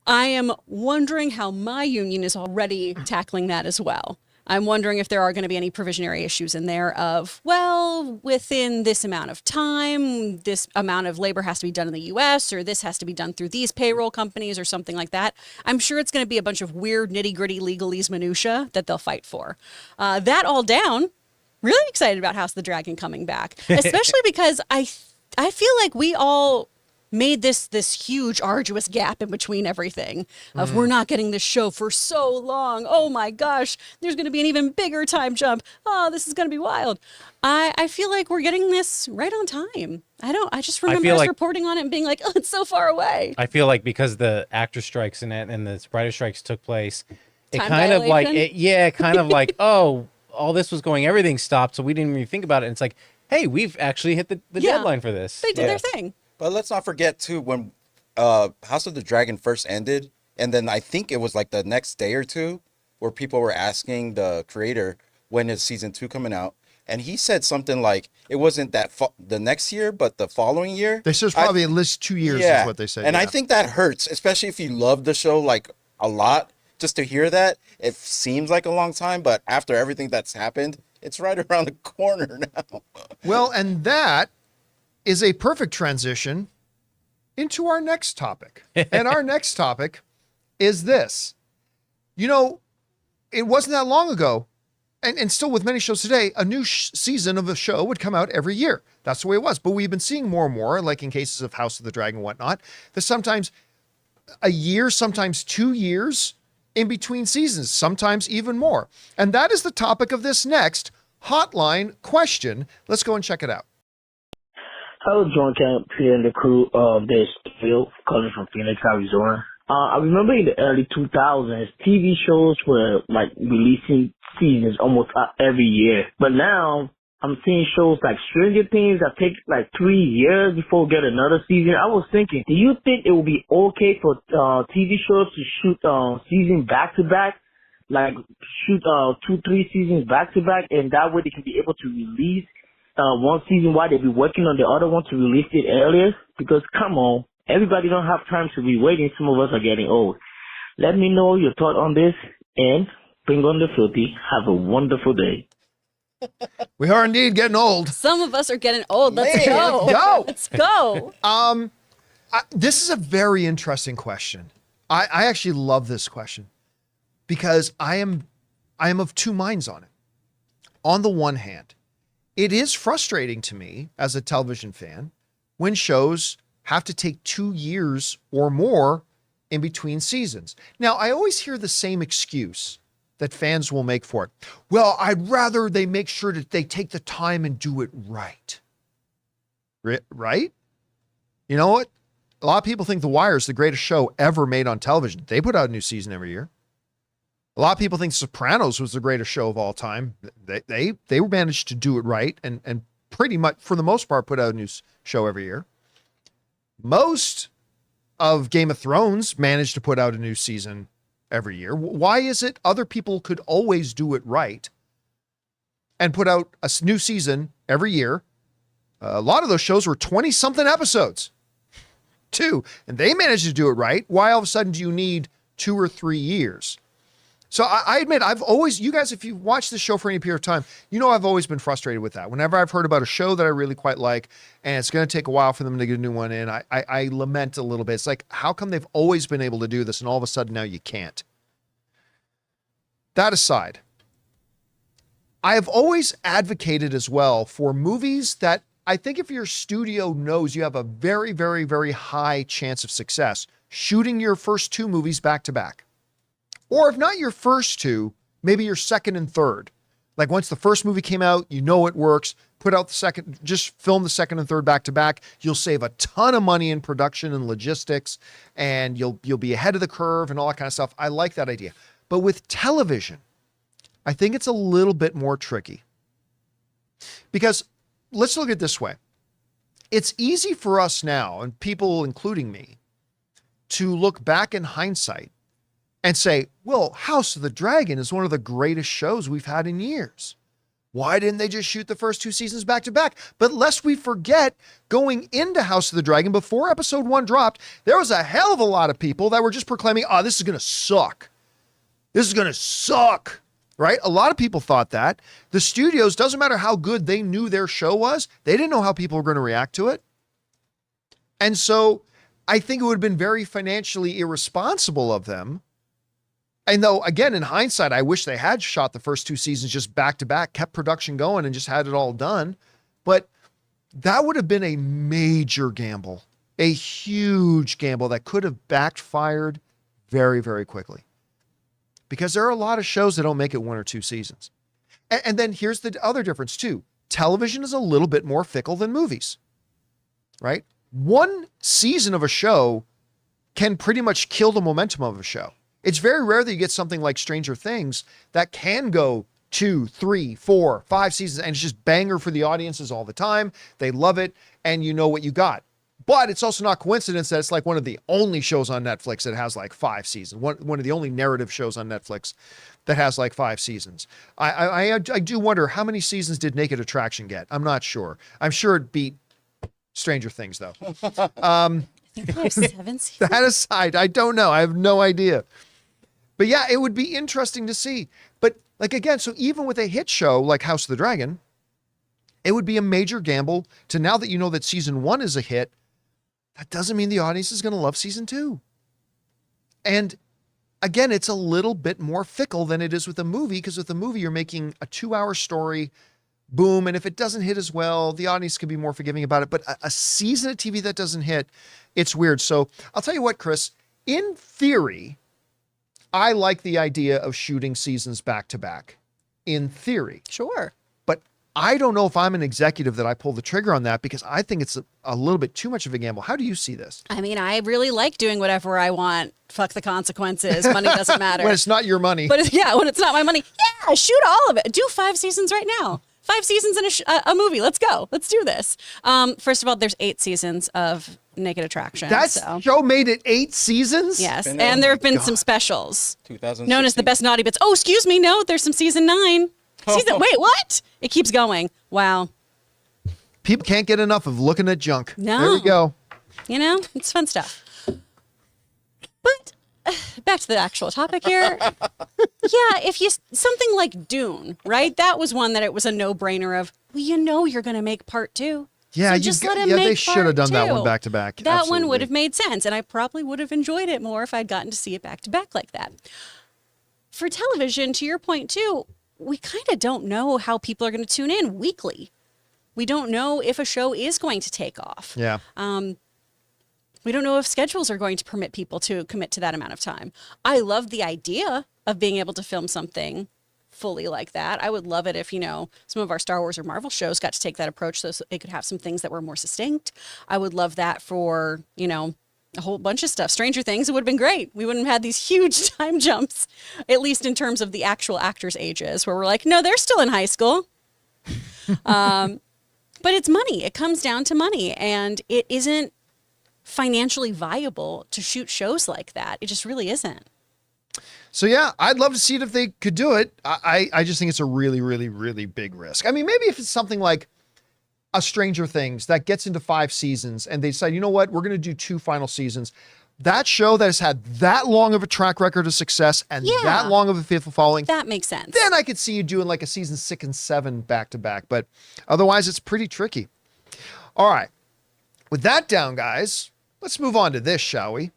I am wondering how my union is already tackling that as well. I'm wondering if there are going to be any provisionary issues in there of, well, within this amount of time, this amount of labor has to be done in the US, or this has to be done through these payroll companies or something like that. I'm sure it's going to be a bunch of weird nitty-gritty legalese minutia that they'll fight for. That all down, really excited about House of the Dragon coming back, especially because I feel like we all made this huge arduous gap in between everything of we're not getting this show for so long. Oh my gosh, there's going to be an even bigger time jump. Oh, this is going to be wild. I feel like we're getting this right on time. I just remember us reporting on it and being like, oh, it's so far away. I feel like because the actor strikes and the writer strikes took place, it Time kind of like, dilation? oh, all this was going, everything stopped, so we didn't even think about it. And it's like, hey, we've actually hit the deadline for this. They did their thing. But let's not forget too, when House of the Dragon first ended, and then I think it was like the next day or two where people were asking the creator when is season 2 coming out, and he said something like it wasn't that the next year, but the following year. They said it's probably at least 2 years is what they said. And I think that hurts, especially if you love the show like a lot. Just to hear that, it seems like a long time, but after everything that's happened, it's right around the corner now. Well, and that is a perfect transition into our next topic. And our next topic is this. It wasn't that long ago, and still with many shows today, a new season of a show would come out every year. That's the way it was. But we've been seeing more and more, like in cases of House of the Dragon and whatnot, that sometimes a year, sometimes 2 years in between seasons, sometimes even more. And that is the topic of this next hotline question. Let's go and check it out. Hello, John Campea and the crew of this field, calling from Phoenix, Arizona. I remember in the early 2000s, TV shows were like releasing seasons almost every year. But now I'm seeing shows like Stranger Things that take like 3 years before we get another season. I was thinking, do you think it would be okay for TV shows to shoot season back to back? Like shoot 2-3 seasons back to back, and that way they can be able to release one season while they be working on the other one to release it earlier? Because come on, everybody don't have time to be waiting. Some of us are getting old. Let me know your thought on this, and bring on the filthy. Have a wonderful day. We are indeed getting old. Some of us are getting old. Let's Man, go. let's go. Let's go. This is a very interesting question. I actually love this question because I am of two minds on it. On the one hand, it is frustrating to me as a television fan when shows have to take 2 years or more in between seasons. Now, I always hear the same excuse that fans will make for it. Well, I'd rather they make sure that they take the time and do it right. Right? You know what? A lot of people think The Wire is the greatest show ever made on television. They put out a new season every year. A lot of people think Sopranos was the greatest show of all time. They managed to do it right and pretty much, for the most part, put out a new show every year. Most of Game of Thrones managed to put out a new season every year. Why is it other people could always do it right and put out a new season every year? A lot of those shows were 20-something episodes, too, and they managed to do it right. Why all of a sudden do you need 2 or 3 years? So I admit, you guys, if you've watched this show for any period of time, you know I've always been frustrated with that. Whenever I've heard about a show that I really quite like, and it's going to take a while for them to get a new one in, I lament a little bit. It's like, how come they've always been able to do this, and all of a sudden now you can't? That aside, I have always advocated as well for movies that I think if your studio knows you have a very, very, very high chance of success, shooting your first 2 movies back to back. Or if not your first 2, maybe your second and third. Like once the first movie came out, you know it works, put out the second, just film the second and third back to back. You'll save a ton of money in production and logistics, and you'll be ahead of the curve and all that kind of stuff. I like that idea. But with television, I think it's a little bit more tricky. Because let's look at it this way. It's easy for us now, and people, including me, to look back in hindsight and say, well, House of the Dragon is one of the greatest shows we've had in years. Why didn't they just shoot the first 2 seasons back to back? But lest we forget, going into House of the Dragon, before episode 1 dropped, there was a hell of a lot of people that were just proclaiming, oh, this is going to suck. This is going to suck, right? A lot of people thought that. The studios, doesn't matter how good they knew their show was, they didn't know how people were going to react to it. And so I think it would have been very financially irresponsible of them. And though, again, in hindsight, I wish they had shot the first 2 seasons just back to back, kept production going and just had it all done. But that would have been a major gamble, a huge gamble that could have backfired very, very quickly. Because there are a lot of shows that don't make it 1 or 2 seasons. And then here's the other difference too. Television is a little bit more fickle than movies, right? 1 season of a show can pretty much kill the momentum of a show. It's very rare that you get something like Stranger Things that can go 2, 3, 4, 5 seasons and it's just banger for the audiences all the time. They love it and you know what you got. But it's also not coincidence that it's like one of the only shows on Netflix that has like 5 seasons. One of the only narrative shows on Netflix that has like 5 seasons. I do wonder, how many seasons did Naked Attraction get? I'm not sure. I'm sure it beat Stranger Things though. I think they have 7 seasons. That aside, I don't know. I have no idea. But yeah, it would be interesting to see. But like, again, so even with a hit show like House of the Dragon, it would be a major gamble to, now that you know that season 1 is a hit, that doesn't mean the audience is going to love season 2. And again, it's a little bit more fickle than it is with a movie, because with a movie, you're making a 2-hour story, boom. And if it doesn't hit as well, the audience can be more forgiving about it. But a season of TV that doesn't hit, it's weird. So I'll tell you what, Chris, in theory, I like the idea of shooting seasons back to back, in theory. Sure. But I don't know if I'm an executive that I pull the trigger on that, because I think it's a little bit too much of a gamble. How do you see this? I mean, I really like doing whatever I want. Fuck the consequences. Money doesn't matter. When it's not your money. But when it's not my money, yeah, shoot all of it. Do 5 seasons right now. 5 seasons in a movie. Let's go. Let's do this. First of all, there's 8 seasons of Naked Attraction. That show made it 8 seasons? Yes, and there have been some specials. 2016. Known as the Best Naughty Bits. Oh, excuse me. No, there's some season 9. Wait, what? It keeps going. Wow. People can't get enough of looking at junk. No. There we go. You know, it's fun stuff. But back to the actual topic here. Yeah, something like Dune, right? That was one that it was a no-brainer of, well, you know you're going to make part 2. Yeah, so just let him make they should have done that part one 2. back to back. That Absolutely. one would have made sense, and I probably would have enjoyed it more if I'd gotten to see it back to back like that. For television, to your point too, we kind of don't know how people are going to tune in weekly. We don't know if a show is going to take off. Yeah. We don't know if schedules are going to permit people to commit to that amount of time. I love the idea of being able to film something fully like that. I would love it if, some of our Star Wars or Marvel shows got to take that approach so it could have some things that were more succinct. I would love that for, a whole bunch of stuff. Stranger Things, it would have been great. We wouldn't have had these huge time jumps, at least in terms of the actual actors' ages, where we're like, no, they're still in high school. But it's money. It comes down to money, and it isn't financially viable to shoot shows like that. It just really isn't. So yeah, I'd love to see it if they could do it. I just think it's a really, really, really big risk. I mean, maybe if it's something like a Stranger Things that gets into 5 seasons and they decide, you know what, we're going to do 2 final seasons. that show that has had that long of a track record of success and Yeah. that long of a faithful following, That makes sense. then I could see you doing like a season 6 and 7 back to back. But otherwise, it's pretty tricky. All right. With that down, guys, let's move on to this, shall we?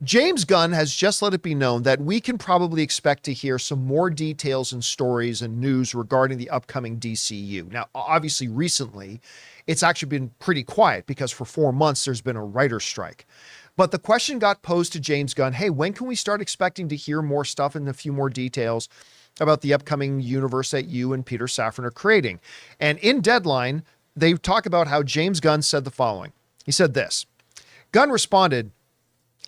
James Gunn has just let it be known that we can probably expect to hear some more details and stories and news regarding the upcoming DCU. Now, obviously, recently, it's actually been pretty quiet because for 4 months, there's been a writer's strike. But the question got posed to James Gunn, hey, when can we start expecting to hear more stuff and a few more details about the upcoming universe that you and Peter Safran are creating? And in Deadline, they talk about how James Gunn said the following. He said this, Gunn responded,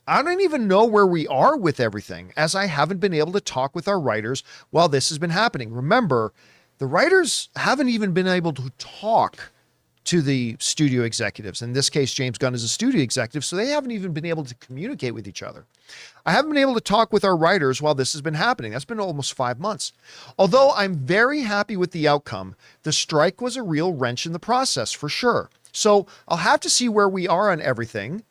I don't even know where we are with everything, as I haven't been able to talk with our writers while this has been happening. Remember, the writers haven't even been able to talk to the studio executives. In this case, James Gunn is a studio executive, so they haven't even been able to communicate with each other. I haven't been able to talk with our writers while this has been happening. That's been almost 5 months. Although I'm very happy with the outcome, the strike was a real wrench in the process for sure. So I'll have to see where we are on everything.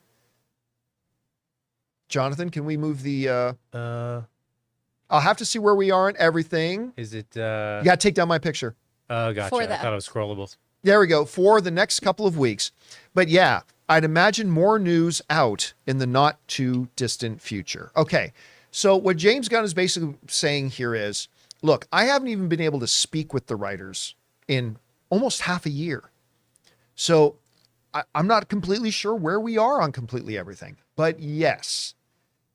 Jonathan, can we move the, I'll have to see where we are on everything. Is it, You got to take down my picture. gotcha. For I that. thought it was scrollables. There we go, for the next couple of weeks. But yeah, I'd imagine more news out in the not too distant future. Okay, so what James Gunn is basically saying here is, look, I haven't even been able to speak with the writers in almost half a year. So I'm not completely sure where we are on completely everything. But yes,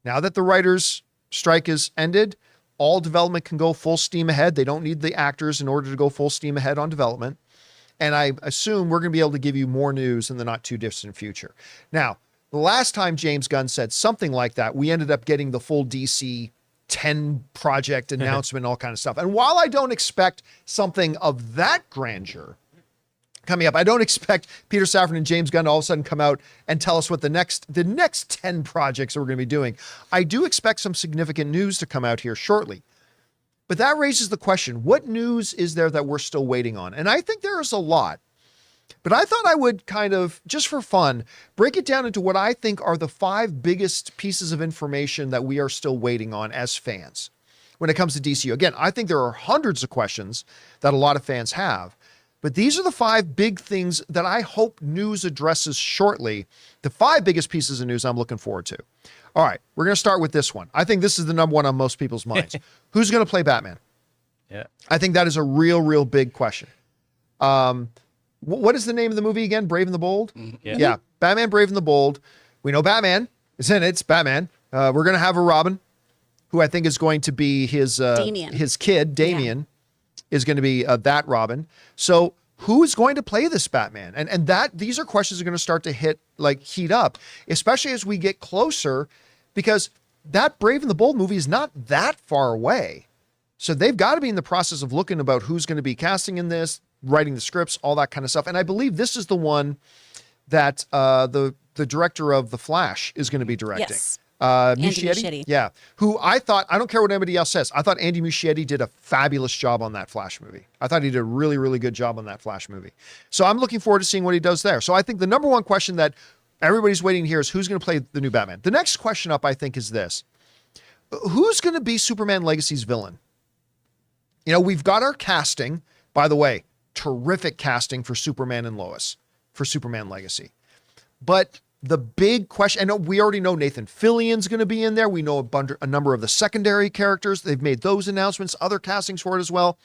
now that the writers' strike is ended, all development can go full steam ahead. They don't need the actors in order to go full steam ahead on development. And I assume we're going to be able to give you more news in the not too distant future. Now, the last time James Gunn said something like that, we ended up getting the full DC 10 project announcement, all kind of stuff. And while I don't expect something of that grandeur coming up, I don't expect Peter Safran and James Gunn to all of a sudden come out and tell us what the next 10 projects that we're going to be doing. I do expect some significant news to come out here shortly. But that raises the question, what news is there that we're still waiting on? And I think there is a lot. But I thought I would kind of, just for fun, break it down into what I think are the 5 biggest pieces of information that we are still waiting on as fans when it comes to DCU. Again, I think there are hundreds of questions that a lot of fans have. But these are the 5 big things that I hope news addresses shortly. The 5 biggest pieces of news I'm looking forward to. All right, we're going to start with this one. I think this is the number one on most people's minds. Who's going to play Batman? Yeah. I think that is a real big question. What is the name of the movie again? Brave and the Bold? Yeah. Batman, Brave and the Bold. We know Batman is in it. It's Batman. We're going to have a Robin, who I think is going to be his kid, Damian, is going to be that Robin. So who is going to play this Batman? And these are questions that are going to start to heat up, especially as we get closer, because that Brave and the Bold movie is not that far away. So they've got to be in the process of looking about who's going to be casting in this, writing the scripts, all that kind of stuff. And I believe this is the one that the director of The Flash is going to be directing. Yes. Andy Muschietti. Yeah. Who I don't care what anybody else says, I thought Andy Muschietti did a fabulous job on that Flash movie. I thought he did a really good job on that Flash movie. So I'm looking forward to seeing what he does there. So I think the number one question that everybody's waiting to hear is who's going to play the new Batman. The next question up, I think, is this. Who's going to be Superman Legacy's villain? You know, we've got our casting. By the way, terrific casting for Superman and Lois for Superman Legacy. But the big question, and we already know Nathan Fillion's going to be in there. We know a number of the secondary characters. They've made those announcements, other castings for it as well.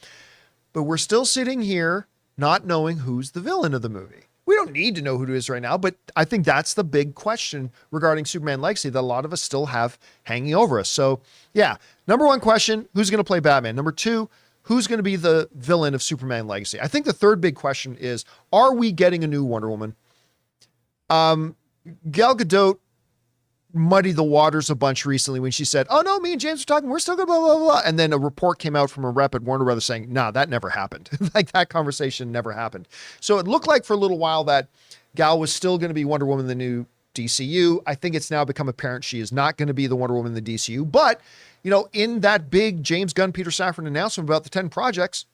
But we're still sitting here not knowing who's the villain of the movie. We don't need to know who it is right now, but I think that's the big question regarding Superman Legacy that a lot of us still have hanging over us. So yeah, number one question, who's going to play Batman? Number 2, who's going to be the villain of Superman Legacy? I think the third big question is, are we getting a new Wonder Woman? Gal Gadot muddied the waters a bunch recently when she said, oh no, me and James are talking, we're still going to blah, blah, blah. And then a report came out from a rep at Warner Brothers saying, nah, that never happened. Like that conversation never happened. So it looked like for a little while that Gal was still going to be Wonder Woman in the new DCU. I think it's now become apparent she is not going to be the Wonder Woman in the DCU. But, you know, in that big James Gunn, Peter Safran announcement about the 10 projects,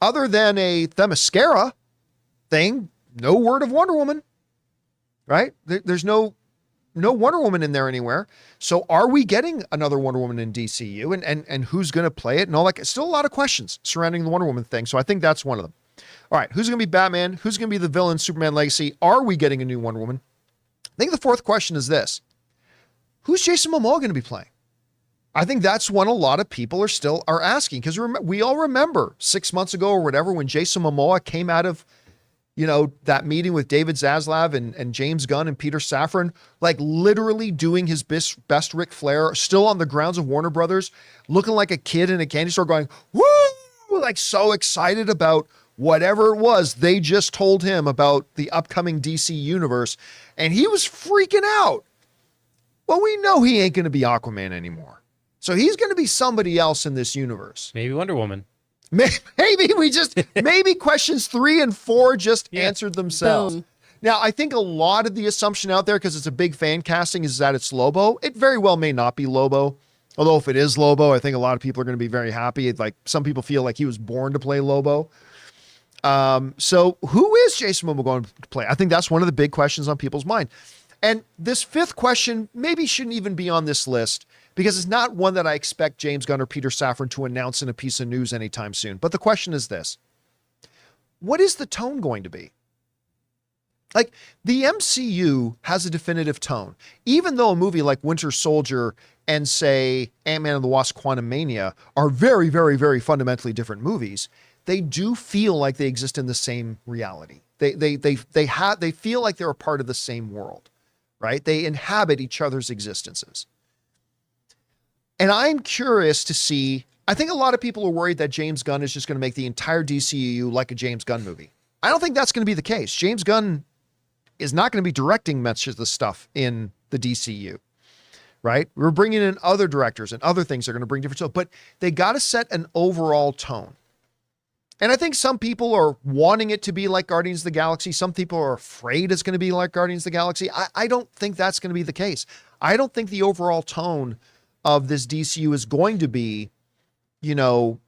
other than a Themyscira thing, no word of Wonder Woman, right? There's no no Wonder Woman in there anywhere. So are we getting another Wonder Woman in DCU, and who's going to play it and all that? Still a lot of questions surrounding the Wonder Woman thing. So I think that's one of them. All right, who's going to be Batman? Who's going to be the villain? Superman Legacy. Are we getting a new Wonder Woman? I think the fourth question is this: who's Jason Momoa going to be playing? I think that's one a lot of people are asking, because we all remember 6 months ago or whatever when Jason Momoa came out of, that meeting with David Zaslav and James Gunn and Peter Safran, like literally doing his best Ric Flair, still on the grounds of Warner Brothers, looking like a kid in a candy store going, woo, like so excited about whatever it was they just told him about the upcoming DC universe. And he was freaking out. Well, we know he ain't going to be Aquaman anymore. So he's going to be somebody else in this universe. Maybe Wonder Woman. Maybe questions 3 and 4 just answered themselves. Boom. Now, I think a lot of the assumption out there, because it's a big fan casting, is that it's Lobo. It very well may not be Lobo. Although if it is Lobo, I think a lot of people are going to be very happy. Like some people feel like he was born to play Lobo. So who is Jason Momoa going to play? I think that's one of the big questions on people's mind. And this fifth question maybe shouldn't even be on this list, because it's not one that I expect James Gunn or Peter Safran to announce in a piece of news anytime soon. But the question is this: what is the tone going to be? Like, the MCU has a definitive tone. Even though a movie like Winter Soldier and, say, Ant-Man and the Wasp: Quantumania are very, very, very fundamentally different movies, they do feel like they exist in the same reality. They feel like they're a part of the same world, right? They inhabit each other's existences. And I'm curious to see, I think a lot of people are worried that James Gunn is just going to make the entire DCU like a James Gunn movie. I don't think that's going to be the case. James Gunn is not going to be directing much of the stuff in the DCU, right? We're bringing in other directors and other things that are going to bring different stuff, but they got to set an overall tone. And I think some people are wanting it to be like Guardians of the Galaxy. Some people are afraid it's going to be like Guardians of the Galaxy. I don't think that's going to be the case. I don't think the overall tone of this DCU is going to be, the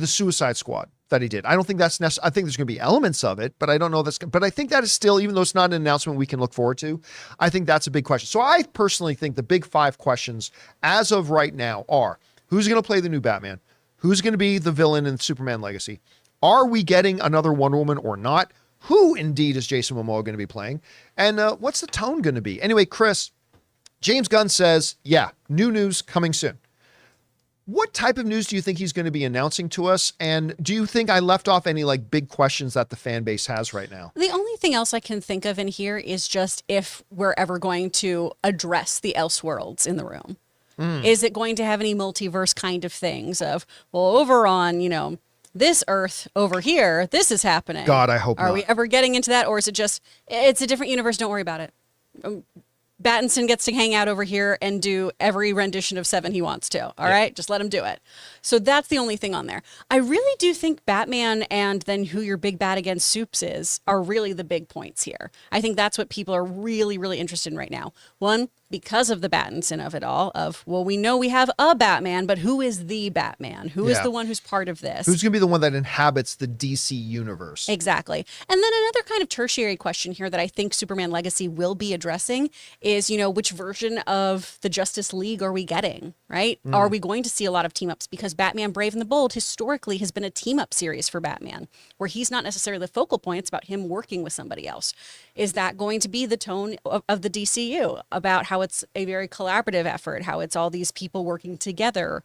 Suicide Squad that he did. I don't think that's necessary. I think there's going to be elements of it, but I don't know but I think that is still, even though it's not an announcement we can look forward to, I think that's a big question. So I personally think the big 5 questions as of right now are: who's going to play the new Batman? Who's going to be the villain in Superman Legacy? Are we getting another Wonder Woman or not? Who indeed is Jason Momoa going to be playing? And what's the tone going to be? Anyway, Chris, James Gunn says, yeah, new news coming soon. What type of news do you think he's going to be announcing to us? And do you think I left off any like big questions that the fan base has right now? The only thing else I can think of in here is just if we're ever going to address the Elseworlds in the room. Is it going to have any multiverse kind of things of, well, over on, this Earth over here, this is happening. God, I hope not. Are we ever getting into that? Or is it just, it's a different universe, don't worry about it. Battinson gets to hang out over here and do every rendition of Seven he wants to. All right, just let him do it. So that's the only thing on there. I really do think Batman and then who your big bad against Supes is are really the big points here. I think that's what people are really, really interested in right now. One, because of the Battinson of it all, of, well, we know we have a Batman, but who is the Batman? Who is the one who's part of this? Who's going to be the one that inhabits the DC universe? Exactly. And then another kind of tertiary question here that I think Superman Legacy will be addressing is, which version of the Justice League are we getting, right? Are we going to see a lot of team ups? Because Batman Brave and the Bold historically has been a team up series for Batman, where he's not necessarily the focal point. It's about him working with somebody else. Is that going to be the tone of the DCU, about how it's a very collaborative effort, how it's all these people working together?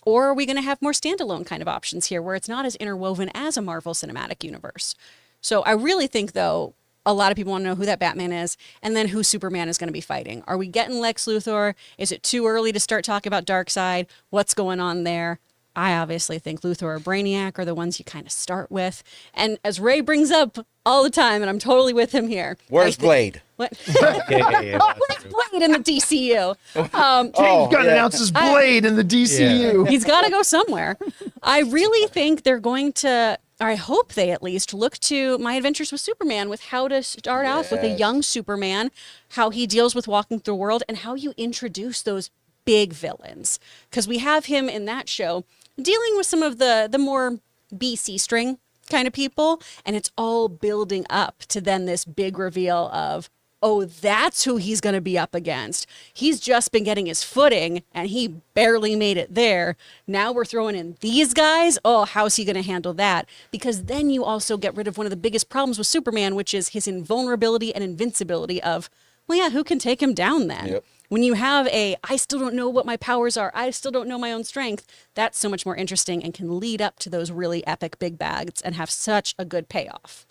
Or are we going to have more standalone kind of options here where it's not as interwoven as a Marvel Cinematic Universe? So I really think, though, a lot of people want to know who that Batman is and then who Superman is going to be fighting. Are we getting Lex Luthor? Is it too early to start talking about Darkseid? What's going on there? I obviously think Luthor or Brainiac are the ones you kind of start with. And as Ray brings up all the time, and I'm totally with him here. Where's Blade? What? Yeah. Where's Blade in the DCU? James Gunn announces Blade in the DCU. He's got to go somewhere. I really think they're going to, or I hope they at least, look to My Adventures with Superman with how to start off with a young Superman, how he deals with walking through the world, and how you introduce those big villains. Because we have him in that show dealing with some of the more BC string kind of people. And it's all building up to then this big reveal of, oh, that's who he's going to be up against. He's just been getting his footing and he barely made it there. Now we're throwing in these guys. Oh, how's he going to handle that? Because then you also get rid of one of the biggest problems with Superman, which is his invulnerability and invincibility of, well, yeah, who can take him down then? Yep. When you have I still don't know what my powers are, I still don't know my own strength, that's so much more interesting and can lead up to those really epic big bags and have such a good payoff.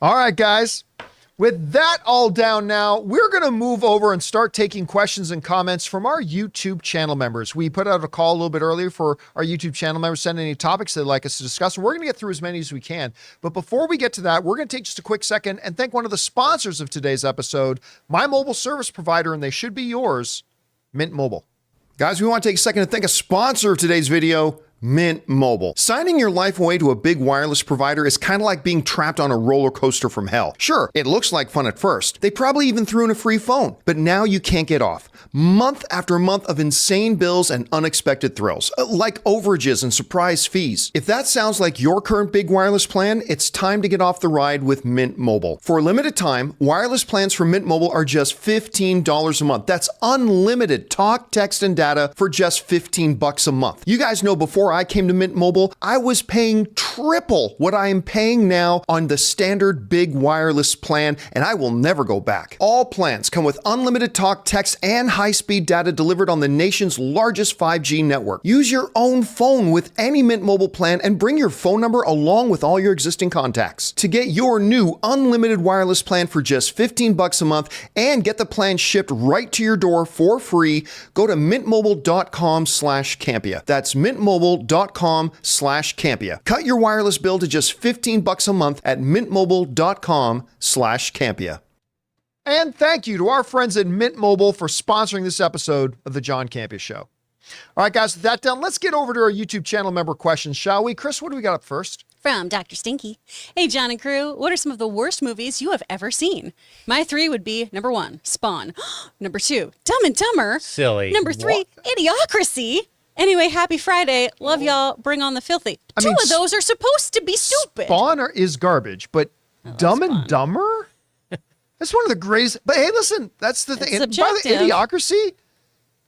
All right, guys. With that all down now, we're going to move over and start taking questions and comments from our YouTube channel members. We put out a call a little bit earlier for our YouTube channel members, send any topics they'd like us to discuss. We're going to get through as many as we can. But before we get to that, we're going to take just a quick second and thank one of the sponsors of today's episode, my mobile service provider, and they should be yours, Mint Mobile. Guys, we want to take a second to thank a sponsor of today's video, Mint Mobile. Signing your life away to a big wireless provider is kind of like being trapped on a roller coaster from hell. Sure, it looks like fun at first. They probably even threw in a free phone, but now you can't get off. Month after month of insane bills and unexpected thrills, like overages and surprise fees. If that sounds like your current big wireless plan, it's time to get off the ride with Mint Mobile. For a limited time, wireless plans from Mint Mobile are just $15 a month. That's unlimited talk, text, and data for just $15 a month. You guys know before I came to Mint Mobile, I was paying triple what I am paying now on the standard big wireless plan, and I will never go back. All plans come with unlimited talk, text, and high-speed data delivered on the nation's largest 5G network. Use your own phone with any Mint Mobile plan and bring your phone number along with all your existing contacts. To get your new unlimited wireless plan for just $15 a month and get the plan shipped right to your door for free, go to mintmobile.com/Campea. That's mintmobile.com/Campea. Cut your wireless bill to just $15 a month at mintmobile.com/Campea. And thank you to our friends at Mint Mobile for sponsoring this episode of the John Campea Show. All right, guys, with that done, let's get over to our YouTube channel member questions, shall we? Chris, what do we got up first? From Dr. Stinky. Hey, John and crew, what are some of the worst movies you have ever seen? My 3 would be number 1, Spawn. Number 2, Dumb and Dumber. Silly. Number 3, Idiocracy. Anyway, happy Friday. Love y'all. Bring on the filthy. Two of those are supposed to be stupid. Spawn is garbage, but Dumb and Dumber? That's one of the greatest. But hey, listen, that's the thing. And by the Idiocracy,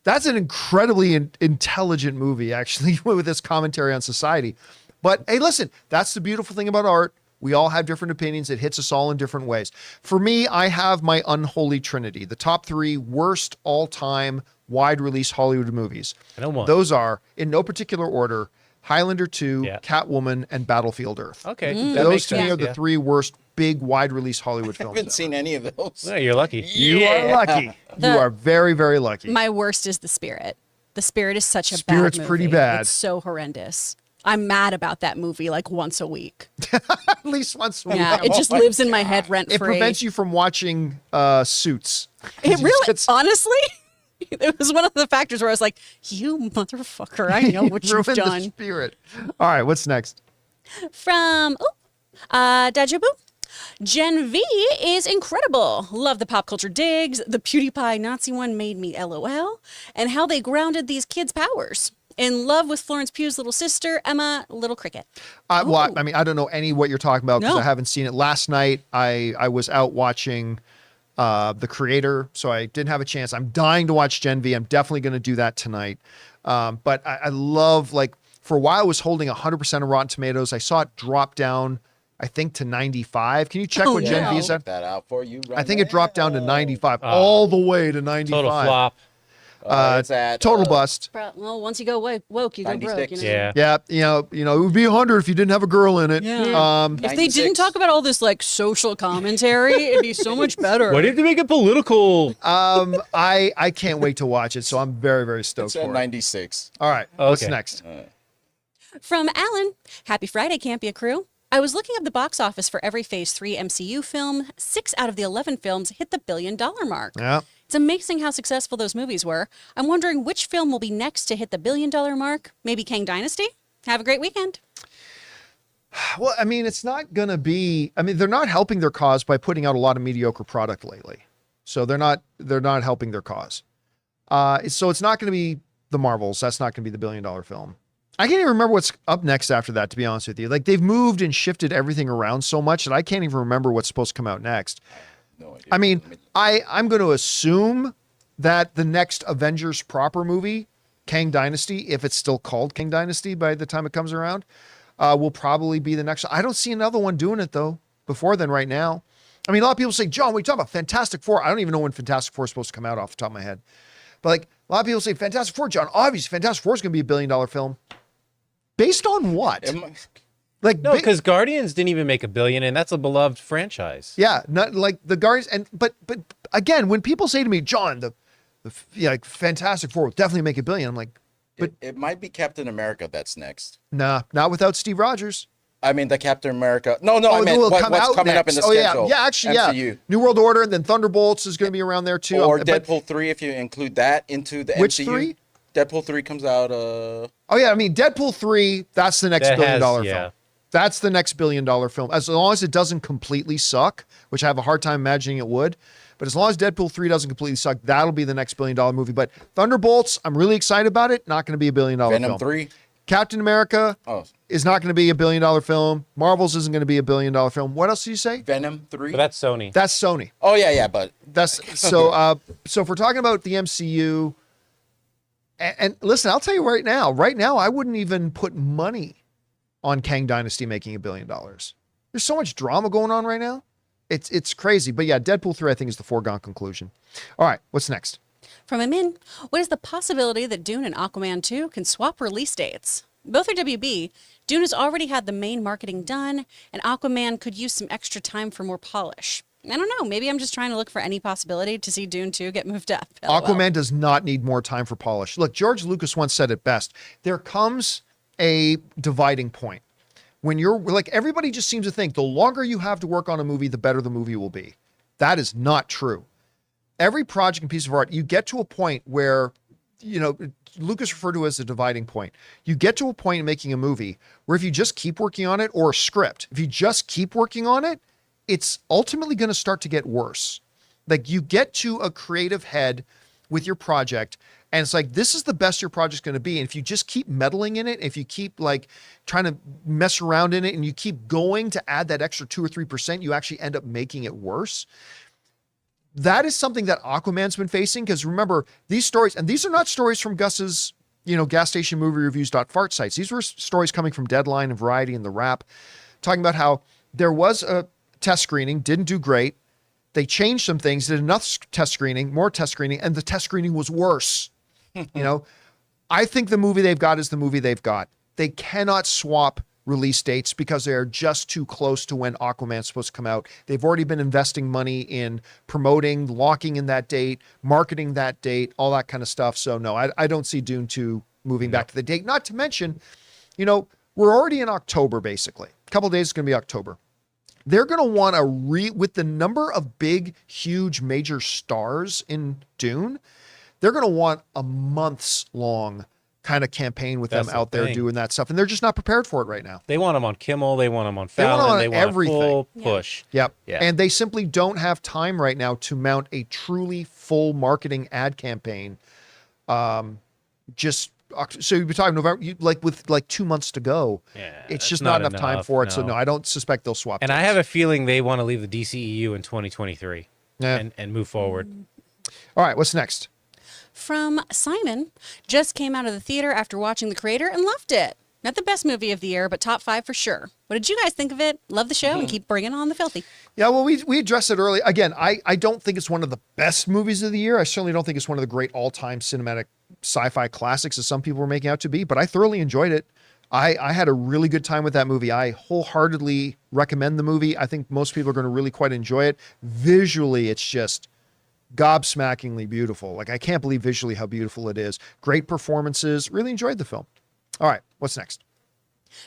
that's an incredibly intelligent movie, actually, with this commentary on society. But hey, listen, that's the beautiful thing about art. We all have different opinions. It hits us all in different ways. For me, I have my unholy trinity, the top 3 worst all-time wide-release Hollywood movies. I know one. Those are, in no particular order, Highlander 2, Catwoman, and Battlefield Earth. Okay. Those to me are the 3 worst big wide-release Hollywood films. I haven't seen any of those. No, you're lucky. You are lucky. You are very, very lucky. My worst is The Spirit. The Spirit is such a bad Spirit's movie. pretty bad. It's so horrendous. I'm mad about that movie like once a week. At least once a week. Yeah, it just lives in my head rent-free. It prevents you from watching Suits. It really, honestly, it was one of the factors where I was like, you motherfucker, I know what you've done. The Spirit. All right, what's next? From Dajabu. Gen V is incredible. Love the pop culture digs. The PewDiePie Nazi one made me LOL. And how they grounded these kids' powers. In love with Florence Pugh's little sister, Emma Little Cricket. Well, I mean, I don't know any what you're talking about because I haven't seen it. Last night, I was out watching The Creator, so I didn't have a chance. I'm dying to watch Gen V. I'm definitely going to do that tonight. But I love, like, for a while, I was holding 100% of Rotten Tomatoes. I saw it drop down, I think, to 95. Can you check what Gen V is at? That out for you right I think it dropped down to 95, all the way to 95. Total flop. It's at, total bust. Well, once you go woke, you go broke. You know? Yeah. Yeah, you know, it would be 100 if you didn't have a girl in it. Yeah. If they didn't talk about all this like social commentary, it'd be so much better. Why did they make it political? I can't wait to watch it, so I'm very, very stoked It's for at it. 96. All right, what's next? From Alan, happy Friday, Campea crew. I was looking up the box office for every Phase 3 MCU film. 6 out of the 11 films hit the $1 billion mark. Yeah. It's amazing how successful those movies were. I'm wondering which film will be next to hit the $1 billion mark. Maybe Kang Dynasty? Have a great weekend. Well, I mean, it's not going to be, I mean, they're not helping their cause by putting out a lot of mediocre product lately. So they're not helping their cause. So it's not going to be the Marvels. That's not going to be the $1 billion film. I can't even remember what's up next after that, to be honest with you. Like, they've moved and shifted everything around so much that I can't even remember what's supposed to come out next. No idea. I mean, I'm going to assume that the next Avengers proper movie, Kang Dynasty, if it's still called Kang Dynasty by the time it comes around, will probably be the next. I don't see another one doing it, though, before then right now. I mean, a lot of people say, John, we talk about Fantastic Four. I don't even know when Fantastic Four is supposed to come out off the top of my head. But like, a lot of people say Fantastic Four, John, obviously Fantastic Four is going to be $1 billion film. Based on what? Like, No, because Guardians didn't even make $1 billion, and that's a beloved franchise. yeah, not like the Guardians. But again, when people say to me, John, like Fantastic Four will definitely make $1 billion, I'm like, but it might be Captain America that's next. nah, not without Steve Rogers. I mean, the Captain America. No, I it meant will what's come out coming up in the next. schedule. Yeah, actually, MCU. yeah. New World Order, and then Thunderbolts is going to be around there too. Or But- Deadpool 3 if you include that into the Which MCU. 3? Deadpool 3 comes out. Oh yeah, I mean Deadpool 3. That's the next That $1 billion has- film. That's the next $1 billion film. As long as it doesn't completely suck, which I have a hard time imagining it would. But as long as Deadpool 3 doesn't completely suck, that'll be the next $1 billion movie. But Thunderbolts, I'm really excited about it. Not going to be $1 billion Venom film. 3. Captain America Oh, is not going to be $1 billion film. Marvel's isn't going to be $1 billion film. What else did you say? Venom 3. But that's Sony. That's Sony. Oh yeah, but That's so. So if we're talking about the MCU, and listen, I'll tell you right now. Right now, I wouldn't even put money on Kang Dynasty making $1 billion. There's so much drama going on right now. It's crazy. But yeah, Deadpool 3 I think is the foregone conclusion. All right, what's next? From Amin, what is the possibility that Dune and Aquaman 2 can swap release dates? Both are WB. Dune has already had the main marketing done, and Aquaman could use some extra time for more polish. I don't know. Maybe I'm just trying to look for any possibility to see Dune 2 get moved up. LOL. Aquaman does not need more time for polish. Look, George Lucas once said it best. There comes a dividing point when you're like, everybody just seems to think the longer you have to work on a movie, the better the movie will be. That is not true. Every project and piece of art, you get to a point where, you know, Lucas referred to it as a dividing point. You get to a point in making a movie where if you just keep working on it, or a script, if you just keep working on it, it's ultimately going to start to get worse. Like, you get to a creative head with your project, and it's like, this is the best your project's going to be. And if you just keep meddling in it, if you keep like trying to mess around in it, and you keep going to add that extra 2 or 3%, you actually end up making it worse. That is something that Aquaman's been facing, because remember, these stories, and these are not stories from Gus's, you know, gas station movie reviews.fart sites. These were stories coming from Deadline and Variety and The Wrap, talking about how there was a test screening, didn't do great. They changed some things, did another test screening, more test screening, and the test screening was worse. You know, I think the movie they've got is the movie they've got. They cannot swap release dates because they are just too close to when Aquaman's supposed to come out. They've already been investing money in promoting, locking in that date, marketing that date, all that kind of stuff. So no, I don't see Dune 2 moving back to the date. Not to mention, you know, we're already in October, basically. A couple of days is going to be October. They're going to want with the number of big, huge, major stars in Dune, they're going to want a months long kind of campaign with That's them the out there thing. doing that stuff. And they're just not prepared for it right now. They want them on Kimmel. They want them on They want 'em Fallon. on They want everything. a full Yeah. push. Yep. Yeah. And they simply don't have time right now to mount a truly full marketing ad campaign. So you'd be talking November, with 2 months to go. Yeah, It's that's just not enough time enough, for it. So no. no, I don't suspect they'll swap. And I dates. have a feeling they want to leave the DCEU in 2023 Yeah. and move forward. All right, what's next? From Simon, just came out of the theater after watching The Creator and loved it. Not the best movie of the year, but top 5 for sure. What did you guys think of it? Love the show and keep bringing on the filthy. Yeah, well, we addressed it early. Again, I don't think it's one of the best movies of the year. I certainly don't think it's one of the great all-time cinematic sci-fi classics as some people were making out to be, but I thoroughly enjoyed it. I had a really good time with that movie. I wholeheartedly recommend the movie. I think most people are going to really quite enjoy it. Visually, it's just gobsmackingly beautiful. Like, I can't believe visually how beautiful it is. Great performances. Really enjoyed the film. All right, what's next?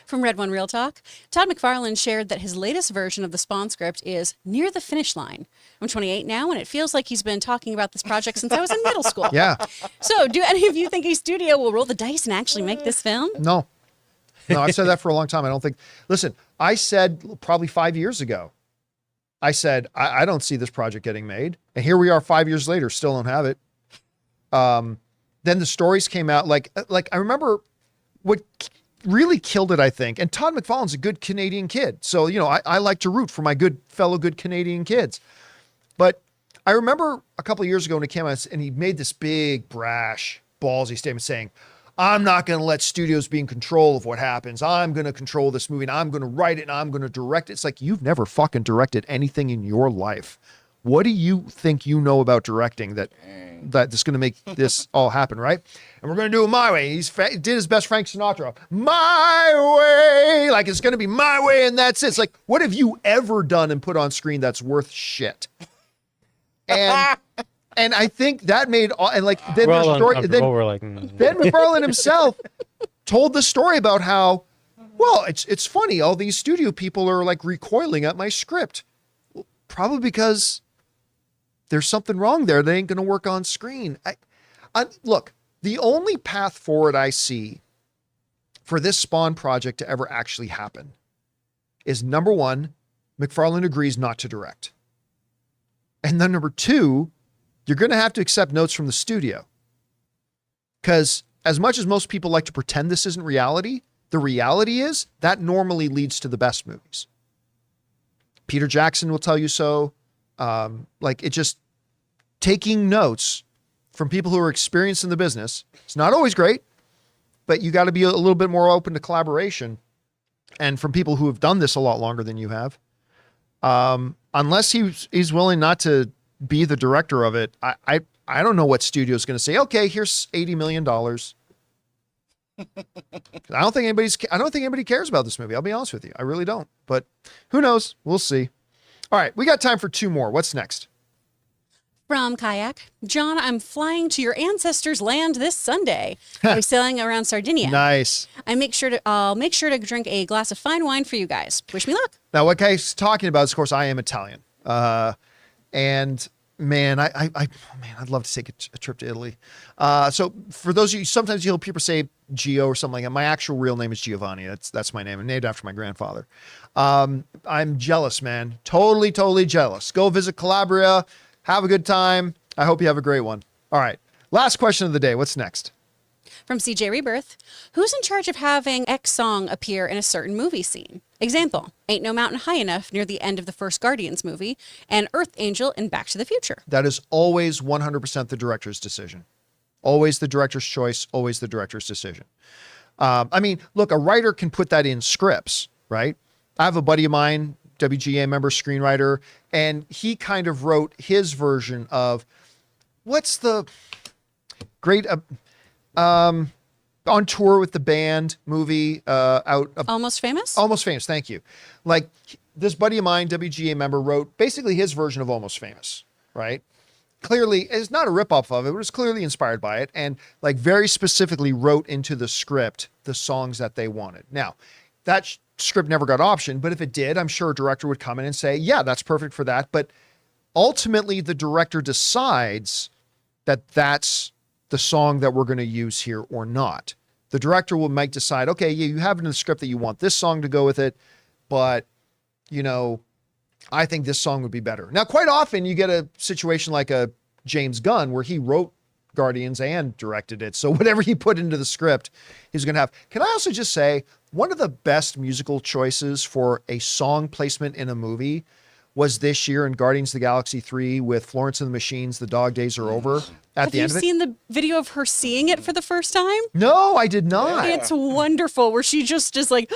From Red One Real Talk, Todd McFarlane shared that his latest version of the Spawn script is near the finish line. I'm 28 now, and it feels like he's been talking about this project since I was in middle school. Yeah. So, do any of you think a studio will roll the dice and actually make this film? No, I've said that for a long time. I don't think, listen, I said probably 5 years ago, I said, I don't see this project getting made. And here we are 5 years later, still don't have it. Then the stories came out. Like I remember what really killed it, I think. And Todd McFarlane's a good Canadian kid. So, I like to root for my good Canadian kids. But I remember a couple of years ago when he came out and he made this big, brash, ballsy statement saying, I'm not going to let studios be in control of what happens. I'm going to control this movie and I'm going to write it and I'm going to direct it. It's like, you've never fucking directed anything in your life. What do you think you know about directing that's going to make this all happen, right? And we're going to do it my way. He did his best Frank Sinatra. My way. Like, it's going to be my way and that's it. It's like, what have you ever done and put on screen that's worth shit? And I think that made all, and like, then We're all the story, uncomfortable. then, We're like, Ben McFarlane himself told the story about how, well, it's funny. All these studio people are like recoiling at my script. Probably because there's something wrong there. They ain't going to work on screen. Look, the only path forward I see for this Spawn project to ever actually happen is, number one, McFarlane agrees not to direct. And then number two, you're going to have to accept notes from the studio. Because as much as most people like to pretend this isn't reality, the reality is that normally leads to the best movies. Peter Jackson will tell you so. Like, it just, taking notes from people who are experienced in the business, it's not always great, but you got to be a little bit more open to collaboration. And from people who have done this a lot longer than you have, unless he's willing not to be the director of it, I don't know what studio is going to say, okay, here's $80 million. I don't think anybody cares about this movie. I'll be honest with you. I really don't, but who knows? We'll see. All right. We got time for two more. What's next? From Kayak, John, I'm flying to your ancestors' land this Sunday. I'll be sailing around Sardinia. Nice. I'll make sure to drink a glass of fine wine for you guys. Wish me luck. Now, what Kai's talking about is, of course, I am Italian. And man, I'd love to take a trip to Italy. So for those of you, sometimes you'll hear people say Gio or something like that. My actual real name is Giovanni. That's my name. I'm named after my grandfather. I'm jealous, man. Totally jealous. Go visit Calabria. Have a good time. I hope you have a great one. All right. Last question of the day. What's next? From CJ Rebirth, who's in charge of having X song appear in a certain movie scene? Example, Ain't No Mountain High Enough near the end of the first Guardians movie, and Earth Angel in Back to the Future. That is always 100% the director's decision. Always the director's choice, always the director's decision. I mean, look, a writer can put that in scripts, right? I have a buddy of mine, WGA member, screenwriter, and he kind of wrote his version of what's the great on tour with the band movie Almost Famous? Almost Famous, thank you. Like, this buddy of mine, WGA member, wrote basically his version of Almost Famous, right? Clearly, it's not a ripoff of it, but it's clearly inspired by it, and like very specifically wrote into the script the songs that they wanted. Now, that script never got optioned, but if it did, I'm sure a director would come in and say, yeah, that's perfect for that. But ultimately, the director decides that that's the song that we're going to use here or not. The director might decide, okay, yeah, you have it in the script that you want this song to go with it, but, I think this song would be better. Now, quite often you get a situation like a James Gunn where he wrote Guardians and directed it. So whatever he put into the script, he's going to have. Can I also just say, one of the best musical choices for a song placement in a movie was this year in Guardians of the Galaxy 3 with Florence and the Machines, The Dog Days Are Over. At the end of it. Have you seen the video of her seeing it for the first time? No, I did not. It's wonderful, where she just is like,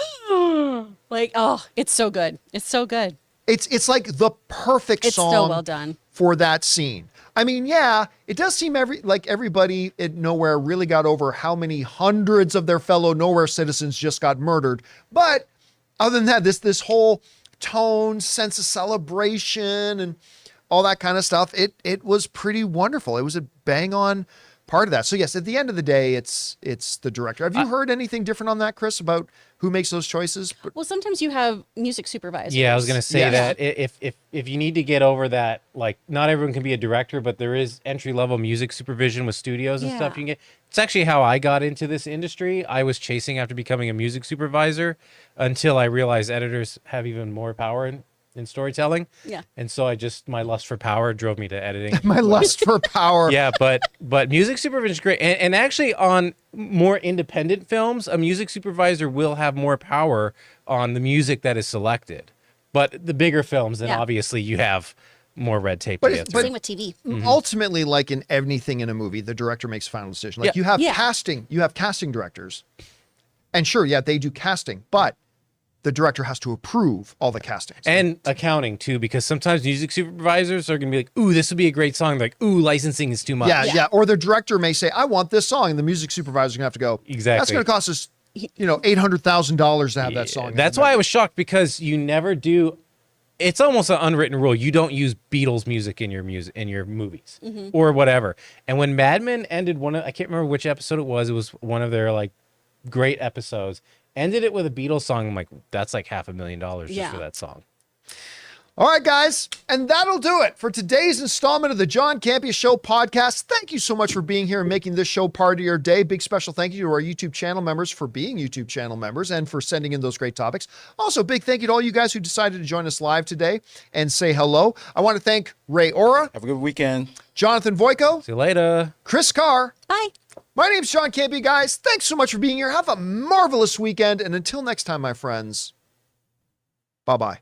like, oh, it's so good. It's so good. It's like the perfect It's song so well done for that scene. I mean, yeah, it does seem like everybody at Nowhere really got over how many hundreds of their fellow Nowhere citizens just got murdered. But other than that, this whole tone, sense of celebration, and all that kind of stuff, it was pretty wonderful. It was a bang on part of that. So yes, at the end of the day, it's the director. Have you heard anything different on that, Chris, about who makes those choices? Well, sometimes you have music supervisors. Yeah, I was going to say Yeah. that if you need to get over that, like, not everyone can be a director, but there is entry level music supervision with studios and stuff. Yeah. You can get. It's actually how I got into this industry. I was chasing after becoming a music supervisor until I realized editors have even more power in storytelling. Yeah. And so my lust for power drove me to editing. My lust for power. Yeah, but music supervision is great. And actually on more independent films, a music supervisor will have more power on the music that is selected. But the bigger films, then Yeah. obviously you have more red tape. But to it's- get but- through. Same with TV. Ultimately, like in anything in a movie, the director makes a final decision. Like Yeah. you have Yeah. casting directors. And sure, yeah, they do casting, but the director has to approve all the castings. And accounting too, because sometimes music supervisors are going to be like, ooh, this would be a great song. Like, ooh, licensing is too much. yeah. Or the director may say, I want this song. And the music supervisor is going to have to go, Exactly. That's going to cost us, $800,000 to have that song. That's why I was shocked, because you never do. It's almost an unwritten rule. You don't use Beatles music in your movies or whatever. And when Mad Men ended I can't remember which episode it was. It was one of their like great episodes. Ended it with a Beatles song. I'm like, that's like $500,000 just for that song. All right, guys. And that'll do it for today's installment of the John Campea Show podcast. Thank you so much for being here and making this show part of your day. Big special thank you to our YouTube channel members for being YouTube channel members and for sending in those great topics. Also, big thank you to all you guys who decided to join us live today and say hello. I want to thank Ray Ora, Have a good weekend. Jonathan Voico, See you later. Chris Carr. Bye. My name's John Campea, guys. Thanks so much for being here. Have a marvelous weekend. And until next time, my friends, bye-bye.